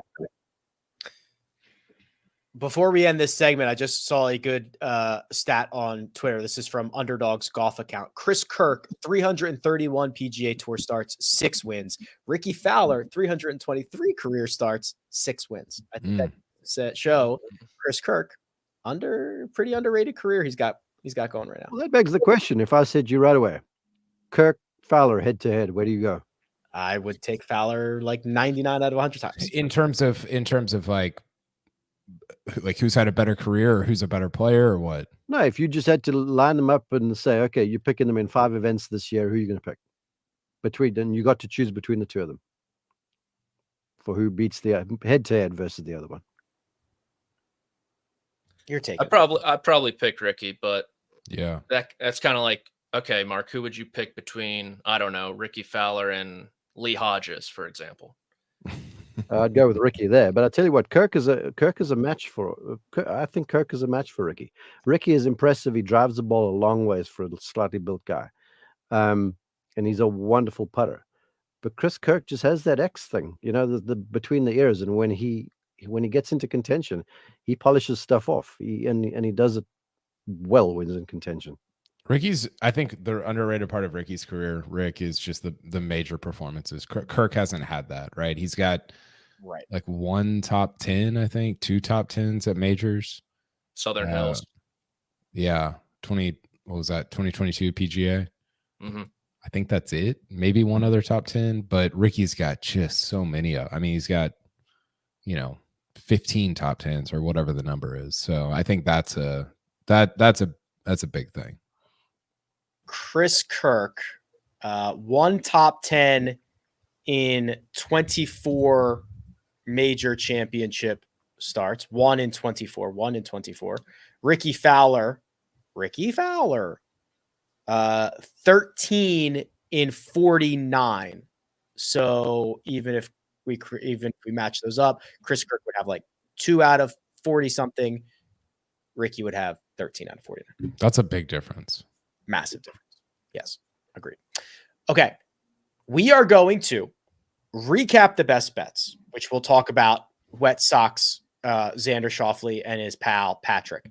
Before we end this segment, I just saw a good stat on Twitter. This is from Underdog's golf account. Chris Kirk, 331 PGA Tour starts, 6 wins. Ricky Fowler, 323 career starts, 6 wins. I think that show Chris Kirk, pretty underrated career he's got going right now. Well, that begs the question. If I said you right away, Kirk, Fowler, head to head, where do you go? I would take Fowler like 99 out of 100 times. In terms of like who's had a better career or who's a better player or what? No, if you just had to line them up and say, okay, you're picking them in 5 events this year, who are you going to pick? And you got to choose between the 2 of them for who beats the head-to-head versus the other one. You're taking. I'd probably pick Ricky, but yeah, that's kind of like, okay, Mark, who would you pick between, I don't know, Ricky Fowler and Lee Hodges, for example? I'd go with Ricky there, but I tell you what, Kirk is a match for. I think Kirk is a match for Ricky. Ricky is impressive. He drives the ball a long ways for a slightly built guy, and he's a wonderful putter. But Chris Kirk just has that X thing, the between the ears, and when he gets into contention, he polishes stuff off. He does it well when he's in contention. I think the underrated part of Ricky's career, Rick, is just the major performances. Kirk hasn't had that, right? He's got like 1 top 10, I think, 2 top 10s at majors. Southern Hills. Yeah. 2022 PGA. Mm-hmm. I think that's it. Maybe 1 other top 10, but Ricky's got just so many. He's got, 15 top 10s or whatever the number is. So I think that's a big thing. Chris Kirk, 1 top 10 in 24 major championship starts, 1 in 24. Ricky Fowler, 13 in 49. So even if we match those up, Chris Kirk would have like 2 out of 40 something. Ricky would have 13 out of 40. That's a big difference. Massive difference. Yes, agreed. Okay, we are going to recap the best bets, which we'll talk about Wet Sox, Xander Schauffele and his pal Patrick.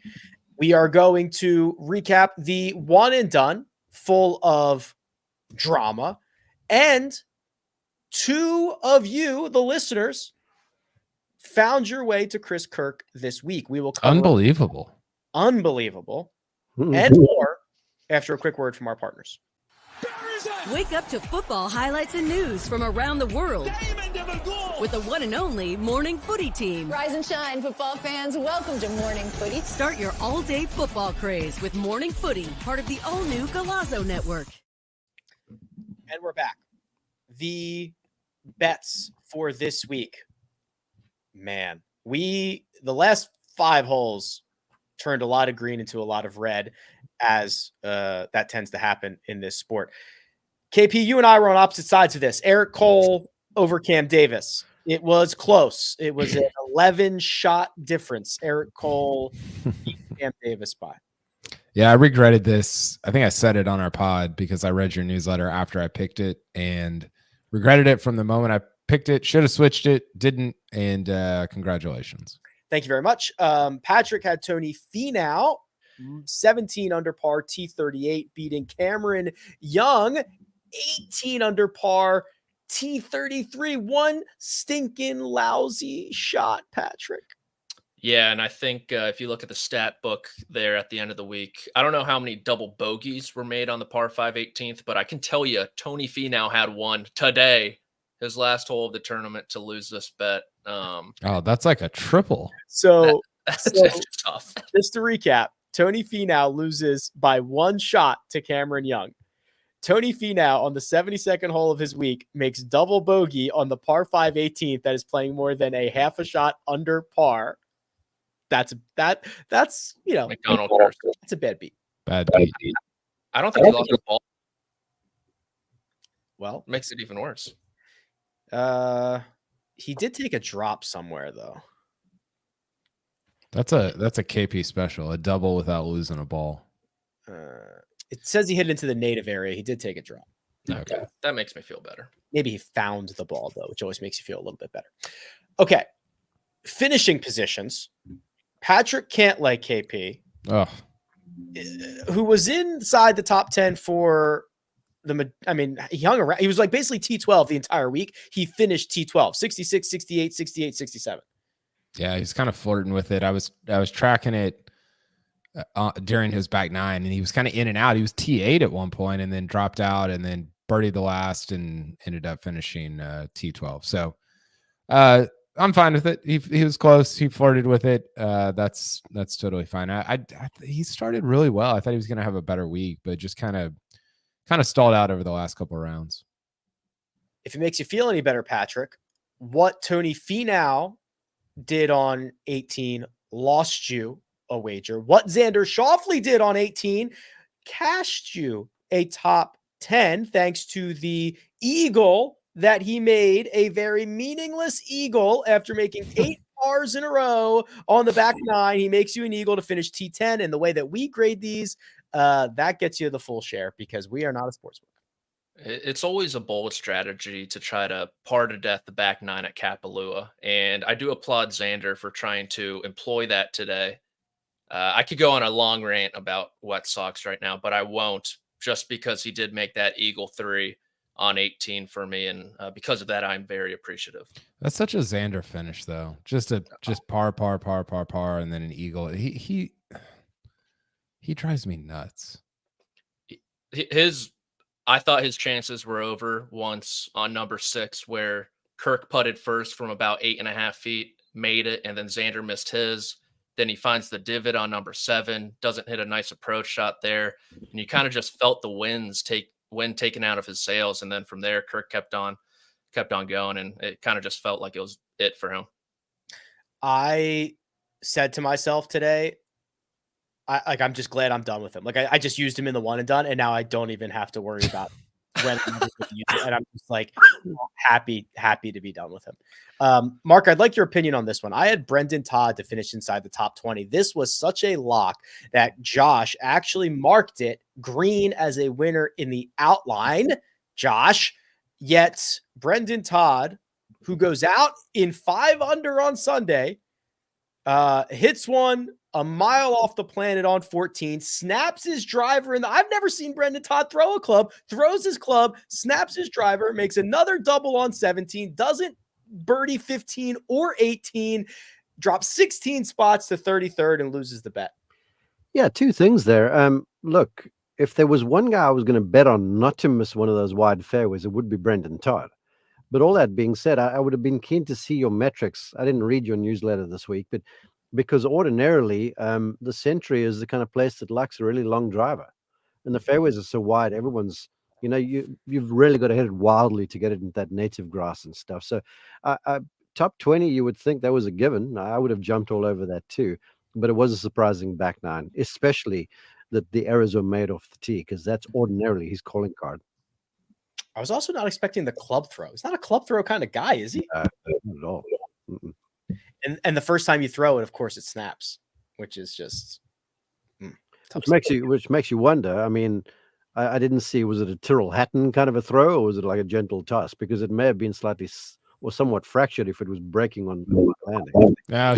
We are going to recap the one and done, full of drama, and 2 of you, the listeners, found your way to Chris Kirk this week. We will cover Unbelievable and more after a quick word from our partners. Wake up to football highlights and news from around the world with the one and only Morning Footy team. Rise and shine, football fans. Welcome to Morning Footy. Start your all-day football craze with Morning Footy, part of the all-new Golazo Network. And we're back. The bets for this week. Man, the last 5 holes turned a lot of green into a lot of red, as that tends to happen in this sport. KP, you and I were on opposite sides of this. Eric Cole over Cam Davis. It was close. It was an 11-shot difference. Eric Cole beat Cam Davis by. Yeah, I regretted this. I think I said it on our pod because I read your newsletter after I picked it and regretted it from the moment I picked it. Should have switched it, didn't, and congratulations. Thank you very much. Patrick had Tony Finau, 17 under par, T38, beating Cameron Young, 18 under par, T33. One stinking lousy shot, Patrick. Yeah, and I think if you look at the stat book there at the end of the week, I don't know how many double bogeys were made on the par 5 18th, but I can tell you Tony Finau had one today, his last hole of the tournament, to lose this bet. Oh, that's like a triple. So, That's tough. Just to recap, Tony Finau loses by 1 shot to Cameron Young. Tony Finau on the 72nd hole of his week makes double bogey on the par 5 18th that is playing more than a half a shot under par. That's McDonald. That's a bad beat. Bad beat. I don't think he lost the ball. Well, Makes it even worse. he did take a drop somewhere though. That's a KP special, a double without losing a ball. It says he hit into the native area. He did take a drop. Okay. That makes me feel better. Maybe he found the ball though, which always makes you feel a little bit better. Okay. Finishing positions. Patrick Cantlay, KP, who was inside the top 10 for he hung around. He was like basically T12 the entire week. He finished T12, 66, 68, 68, 67. Yeah, he's kind of flirting with it. I was tracking it during his back 9, and he was kind of in and out. He was T8 at one point and then dropped out and then birdied the last and ended up finishing T12. So I'm fine with it. He was close. He flirted with it. That's totally fine. He started really well. I thought he was going to have a better week, but just kind of stalled out over the last couple of rounds. If it makes you feel any better, Patrick, what Tony Finau did on 18 lost you a wager. What Xander Schauffele did on 18 cashed you a top 10 thanks to the eagle that he made, a very meaningless eagle after making 8 pars in a row on the back 9. He makes you an eagle to finish T10. And the way that we grade these, that gets you the full share because we are not a sportsbook. It's always a bold strategy to try to par to death the back 9 at Kapalua. And I do applaud Xander for trying to employ that today. I could go on a long rant about Wet Sox right now, but I won't, just because he did make that eagle 3 on 18 for me. And because of that, I'm very appreciative. That's such a Xander finish though. Just par, and then an eagle. He drives me nuts. I thought his chances were over once on number 6, where Kirk putted first from about 8.5 feet, made it, and then Xander missed his. Then he finds the divot on number 7, doesn't hit a nice approach shot there, and you kind of just felt the wind taken out of his sails. And then from there, Kirk kept on going, and it kind of just felt like it was it for him. I said to myself today, I'm just glad I'm done with him. Like I just used him in the one and done, and now I don't even have to worry about when and I'm just like happy to be done with him. Mark, I'd like your opinion on this one. I had Brendan Todd to finish inside the top 20. This was such a lock that Josh actually marked it green as a winner in the outline. Josh, yet Brendan Todd, who goes out in 5 under on Sunday, hits one a mile off the planet on 14, snaps his driver. I've never seen Brendan Todd throw a club, throws his club, snaps his driver, makes another double on 17, doesn't birdie 15 or 18, drops 16 spots to 33rd and loses the bet. Yeah, 2 things there. Look, if there was one guy I was going to bet on not to miss one of those wide fairways, it would be Brendan Todd. But all that being said, I would have been keen to see your metrics. I didn't read your newsletter this week, but because ordinarily the Sentry is the kind of place that likes a really long driver, and the fairways are so wide. Everyone's, you've really got to hit it wildly to get it into that native grass and stuff. So top 20, you would think that was a given. I would have jumped all over that too, but it was a surprising back nine, especially that the errors were made off the tee, because that's ordinarily his calling card. I was also not expecting the club throw. He's not a club throw kind of guy, is he? Not at all. Mm-mm. And the first time you throw it, of course, it snaps, which is just which makes you wonder. I mean, I didn't see, was it a Tyrrell Hatton kind of a throw, or was it like a gentle toss? Because it may have been slightly or somewhat fractured if it was breaking on landing. No,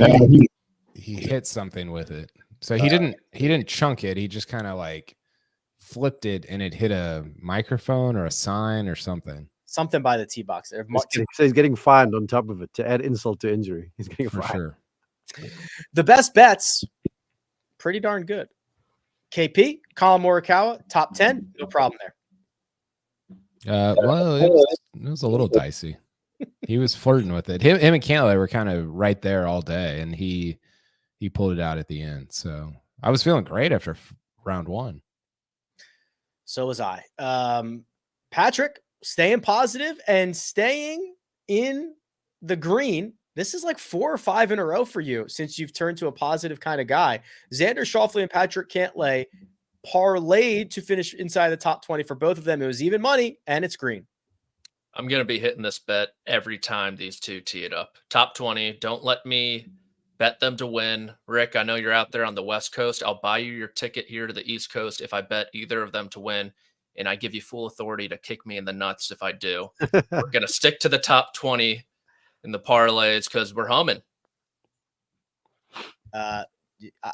he hit something with it. So he didn't chunk it. He just kind of like flipped it, and it hit a microphone or a sign or something. Something by the tee box there. So he's getting fined on top of it to add insult to injury. He's getting For fined. sure. The best bets, pretty darn good. KP, Collin Morikawa, top 10, no problem there. Well, it was a little dicey. He was flirting with it. Him and Cantlay were kind of right there all day, and he pulled it out at the end. So I was feeling great after round 1. So was I. Patrick, staying positive and staying in the green. This is like 4 or 5 in a row for you since you've turned to a positive kind of guy. Xander Schauffele and Patrick Cantlay parlayed to finish inside the top 20 for both of them. It was even money, and it's green. I'm going to be hitting this bet every time these two tee it up. Top 20. Don't let me bet them to win. Rick, I know you're out there on the West Coast. I'll buy you your ticket here to the East Coast if I bet either of them to win. And I give you full authority to kick me in the nuts if I do. We're going to stick to the top 20 in the parlays because we're humming. I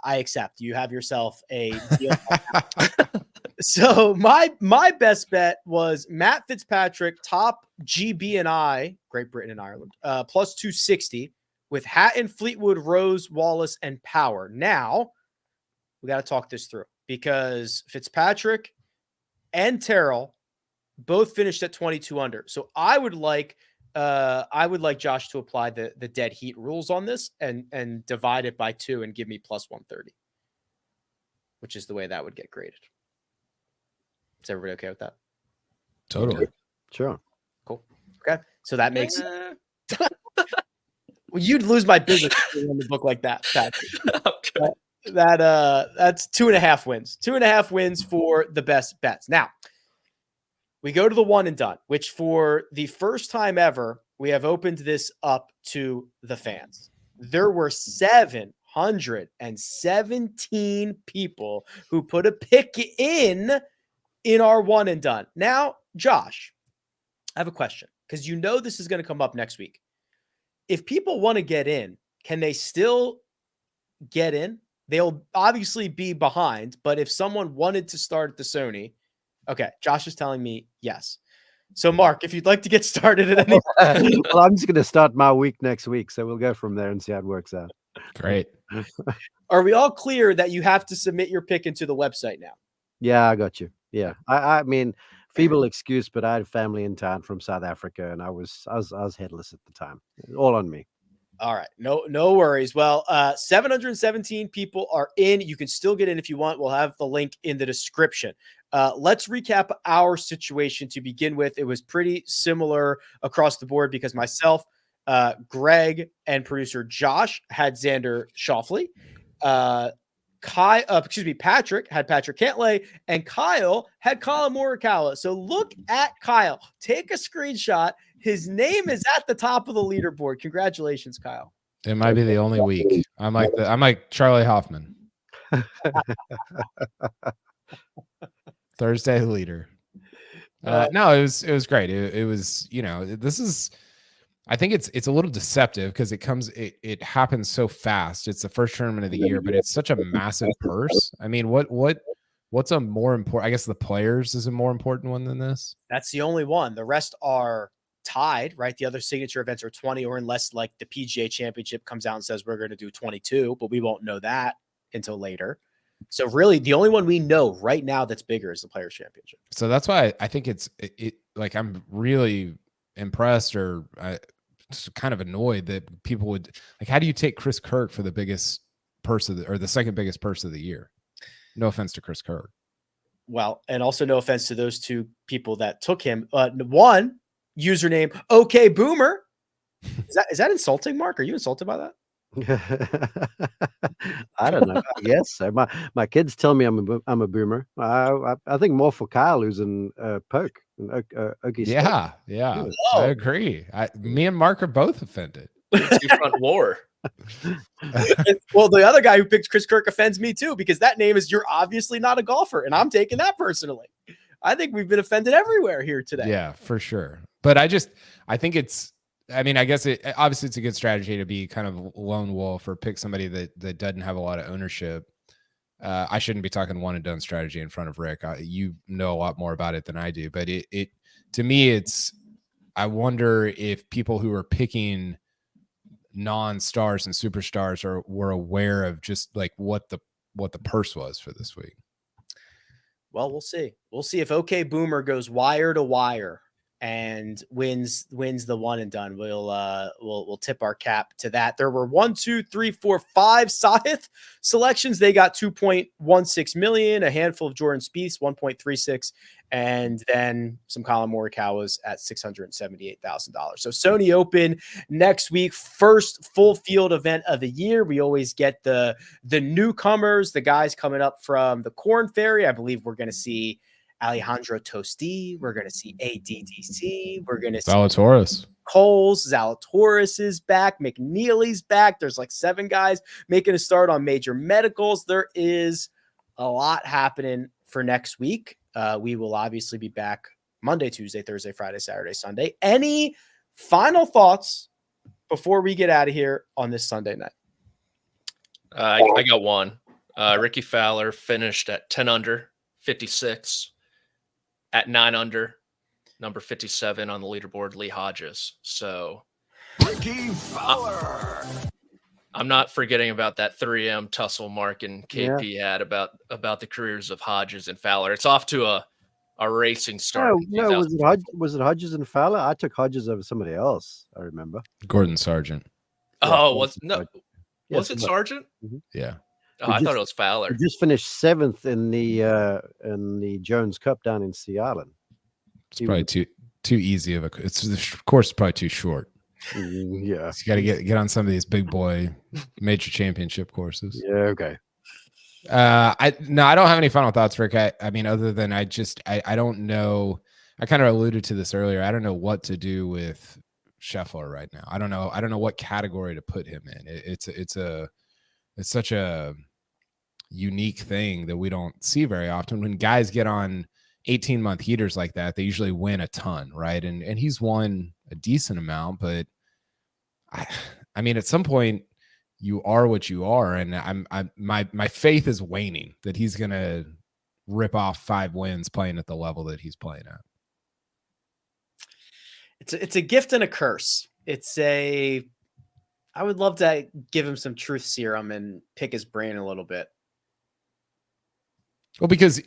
accept. You have yourself a deal. So my best bet was Matt Fitzpatrick, top GB&I, Great Britain and Ireland, plus 260 with Hatton, Fleetwood, Rose, Wallace, and Power. Now, we got to talk this through because Fitzpatrick and Terrell both finished at 22 under. So I would like Josh to apply the dead heat rules on this and divide it by 2 and give me plus 130, which is the way that would get graded. Is everybody okay with that? Totally. Sure. Cool. Okay. So that makes well, you'd lose my business in the book like that, Patrick. Okay. That's 2.5 wins. 2.5 wins for the best bets. Now, we go to the one and done, which for the first time ever, we have opened this up to the fans. There were 717 people who put a pick in our one and done. Now, Josh, I have a question because you know this is going to come up next week. If people want to get in, can they still get in? They'll obviously be behind, but if someone wanted to start at the Sony, okay, Josh is telling me yes. So, Mark, if you'd like to get started at any well, I'm just going to start my week next week, so we'll go from there and see how it works out. Great. Are we all clear that you have to submit your pick into the website now? Yeah, I got you. Yeah, I mean, feeble excuse, but I had family in town from South Africa, and I was headless at the time. All on me. All right. No worries. Well, 717 people are in. You can still get in if you want. We'll have the link in the description. Let's recap our situation to begin with. It was pretty similar across the board because myself, Greg, and producer Josh had Xander Schauffele. Patrick had Patrick Cantlay, and Kyle had Collin Morikawa. So look at Kyle. Take a screenshot. His name is at the top of the leaderboard. Congratulations, Kyle. It might be the only week. I'm like Charlie Hoffman. Thursday leader. No, it was great. It was, I think it's a little deceptive because it happens so fast. It's the first tournament of the year, but it's such a massive purse. I mean, what's a more important? I guess the Players is a more important one than this. That's the only one. The rest are tied, right? The other signature events are 20, or unless like the PGA Championship comes out and says we're going to do 22, but we won't know that until later. So really, the only one we know right now that's bigger is the Players Championship. So that's why I think it like I'm really impressed or just kind of annoyed that people would like. How do you take Chris Kirk for the biggest purse or the second biggest purse of the year? No offense to Chris Kirk. Well, and also no offense to those two people that took him. One username, OK Boomer. Is that insulting, Mark? Are you insulted by that? I don't know. Yes, so. My kids tell me I'm a boomer. I think more for Kyle, who's in Poke. Okie yeah. I agree. Me and Mark are both offended. Front war. Well, the other guy who picked Chris Kirk offends me too, because that name is you're obviously not a golfer, and I'm taking that personally. I think we've been offended everywhere here today. Yeah, for sure. But I think it's. I mean, I guess obviously it's a good strategy to be kind of lone wolf or pick somebody that doesn't have a lot of ownership. I shouldn't be talking one and done strategy in front of Rick. You know a lot more about it than I do, but it to me, I wonder if people who are picking non-stars and superstars were aware of just like what the purse was for this week. Well, we'll see. We'll see if OK Boomer goes wire to wire and wins the one and done. We'll tip our cap to that. There were 5 Sahith selections. They got 2.16 million, a handful of Jordan Spieths, 1.36, and then some Collin Morikawas at $678,000. So Sony Open next week, first full field event of the year. We always get the newcomers, the guys coming up from the Corn Ferry. I believe we're going to see Alejandro Tosti. We're going to see ADDC. We're going to see Zalatoris. Coles. Zalatoris is back. McNeely's back. There's like 7 guys making a start on major medicals. There is a lot happening for next week. We will obviously be back Monday, Tuesday, Thursday, Friday, Saturday, Sunday. Any final thoughts before we get out of here on this Sunday night? I got one. Ricky Fowler finished at 10 under, 56. At 9 under, number 57 on the leaderboard, Lee Hodges. So Ricky Fowler. I'm not forgetting about that 3M tussle Mark and KP had about the careers of Hodges and Fowler. It's off to a racing start. No, was it Hodges and Fowler? I took Hodges over somebody else. I remember Gordon Sargent. Oh, was it Sargent? Mm-hmm. Yeah. Oh, I thought it was Fowler. He just finished 7th in the Jones Cup down in Seattle. It's probably too easy of a. The course is probably too short. Yeah, so you got to get on some of these big boy major championship courses. Yeah, okay. I don't have any final thoughts, Rick. I mean, other than I don't know. I kind of alluded to this earlier. I don't know what to do with Scheffler right now. I don't know what category to put him in. It's such a unique thing that we don't see very often. When guys get on 18-month heaters like that, they usually win a ton, right? And he's won a decent amount, but I mean, at some point you are what you are, and my faith is waning that he's gonna rip off 5 wins playing at the level that he's playing at. It's a gift and a curse. I would love to give him some truth serum and pick his brain a little bit. Well, because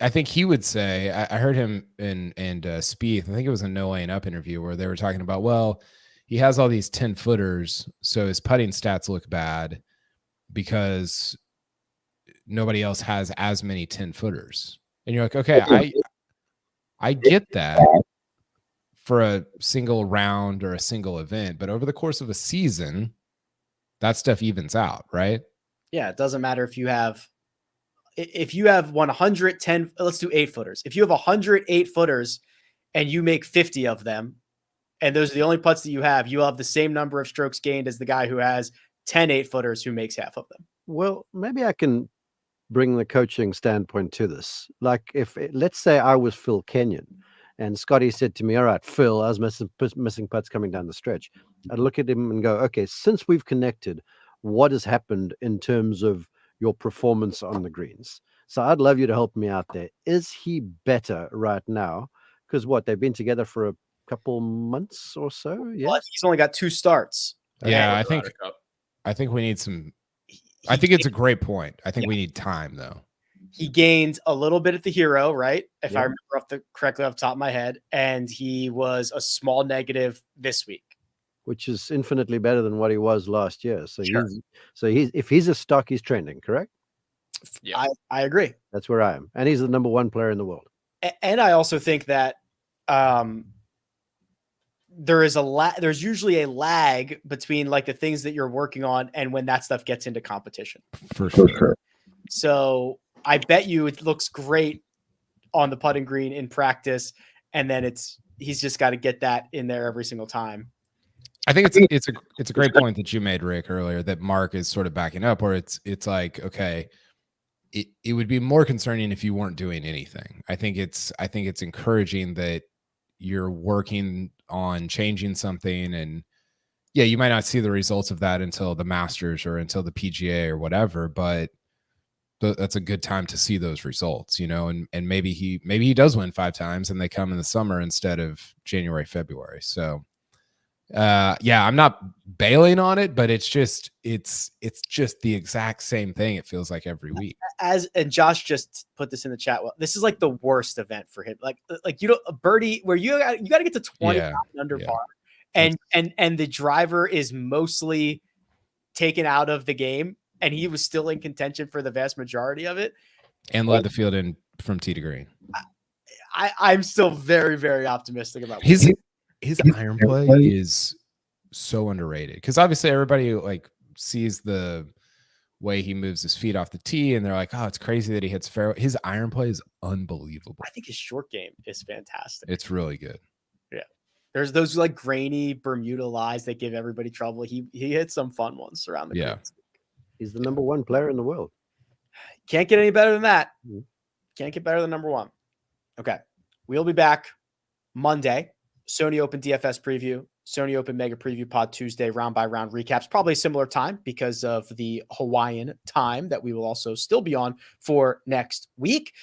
I think he would say, I heard him and Spieth, I think it was a No Laying Up interview where they were talking about, well, he has all these 10-footers, so his putting stats look bad because nobody else has as many 10-footers. And you're like, okay, I get that for a single round or a single event, but over the course of a season, that stuff evens out, right? Yeah, it doesn't matter if you have 110, let's do 8-footers. If you have 108 footers and you make 50 of them, and those are the only putts that you have, you'll have the same number of strokes gained as the guy who has 10 8-footers who makes half of them. Well, maybe I can bring the coaching standpoint to this. Like let's say I was Phil Kenyon and Scotty said to me, all right, Phil, I was missing putts coming down the stretch. I'd look at him and go, okay, since we've connected, what has happened in terms of your performance on the greens? So I'd love you to help me out there. Is he better right now? Because they've been together for a couple months or so. Yeah. Well, he's only got 2 starts. Yeah, Okay. I think we need some. I think it's a great point. I think we need time though. He gained a little bit at the Hero, right? If I remember correctly off the top of my head, and he was a small negative this week, which is infinitely better than what he was last year. So Sure. if he's a stock, he's trending, correct? Yeah. I agree. That's where I am, and he's the number 1 player in the world. And I also think that there's usually a lag between like the things that you're working on and when that stuff gets into competition. For sure. So I bet you it looks great on the putting green in practice, and then he's just got to get that in there every single time. I think it's a great point that you made, Rick, earlier, that Mark is sort of backing up, where it's like, okay, it would be more concerning if you weren't doing anything. I think it's encouraging that you're working on changing something, and yeah, you might not see the results of that until the Masters or until the PGA or whatever, but that's a good time to see those results, and maybe he does win 5 times and they come in the summer instead of January, February. So yeah, I'm not bailing on it, but it's just the exact same thing. It feels like every week. And Josh just put this in the chat. Well, this is like the worst event for him. Like a birdie where you got to get to 20 under par, and the driver is mostly taken out of the game, and he was still in contention for the vast majority of it, and led the field in from tee to green. I'm still very, very optimistic about his iron play is so underrated, because obviously everybody like sees the way he moves his feet off the tee and they're like, oh, it's crazy that he hits fairway. His iron play is unbelievable. I think his short game is fantastic. It's really good. Yeah. There's those like grainy Bermuda lies that give everybody trouble. He hits some fun ones around the greens. He's the number 1 player in the world. Can't get any better than that. Can't get better than number 1. Okay. We'll be back Monday. Sony Open DFS preview, Sony Open Mega Preview Pod Tuesday, round by round recaps, probably a similar time because of the Hawaiian time that we will also still be on for next week.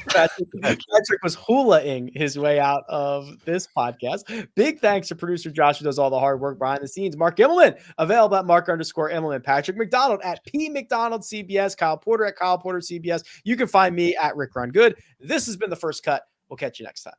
Patrick was hula-ing his way out of this podcast. Big thanks to producer Josh, who does all the hard work behind the scenes. Mark Immelman, available at Mark_Immelman. Patrick McDonald at P McDonald CBS. Kyle Porter at Kyle Porter CBS. You can find me at Rick Run Good. This has been The First Cut. We'll catch you next time.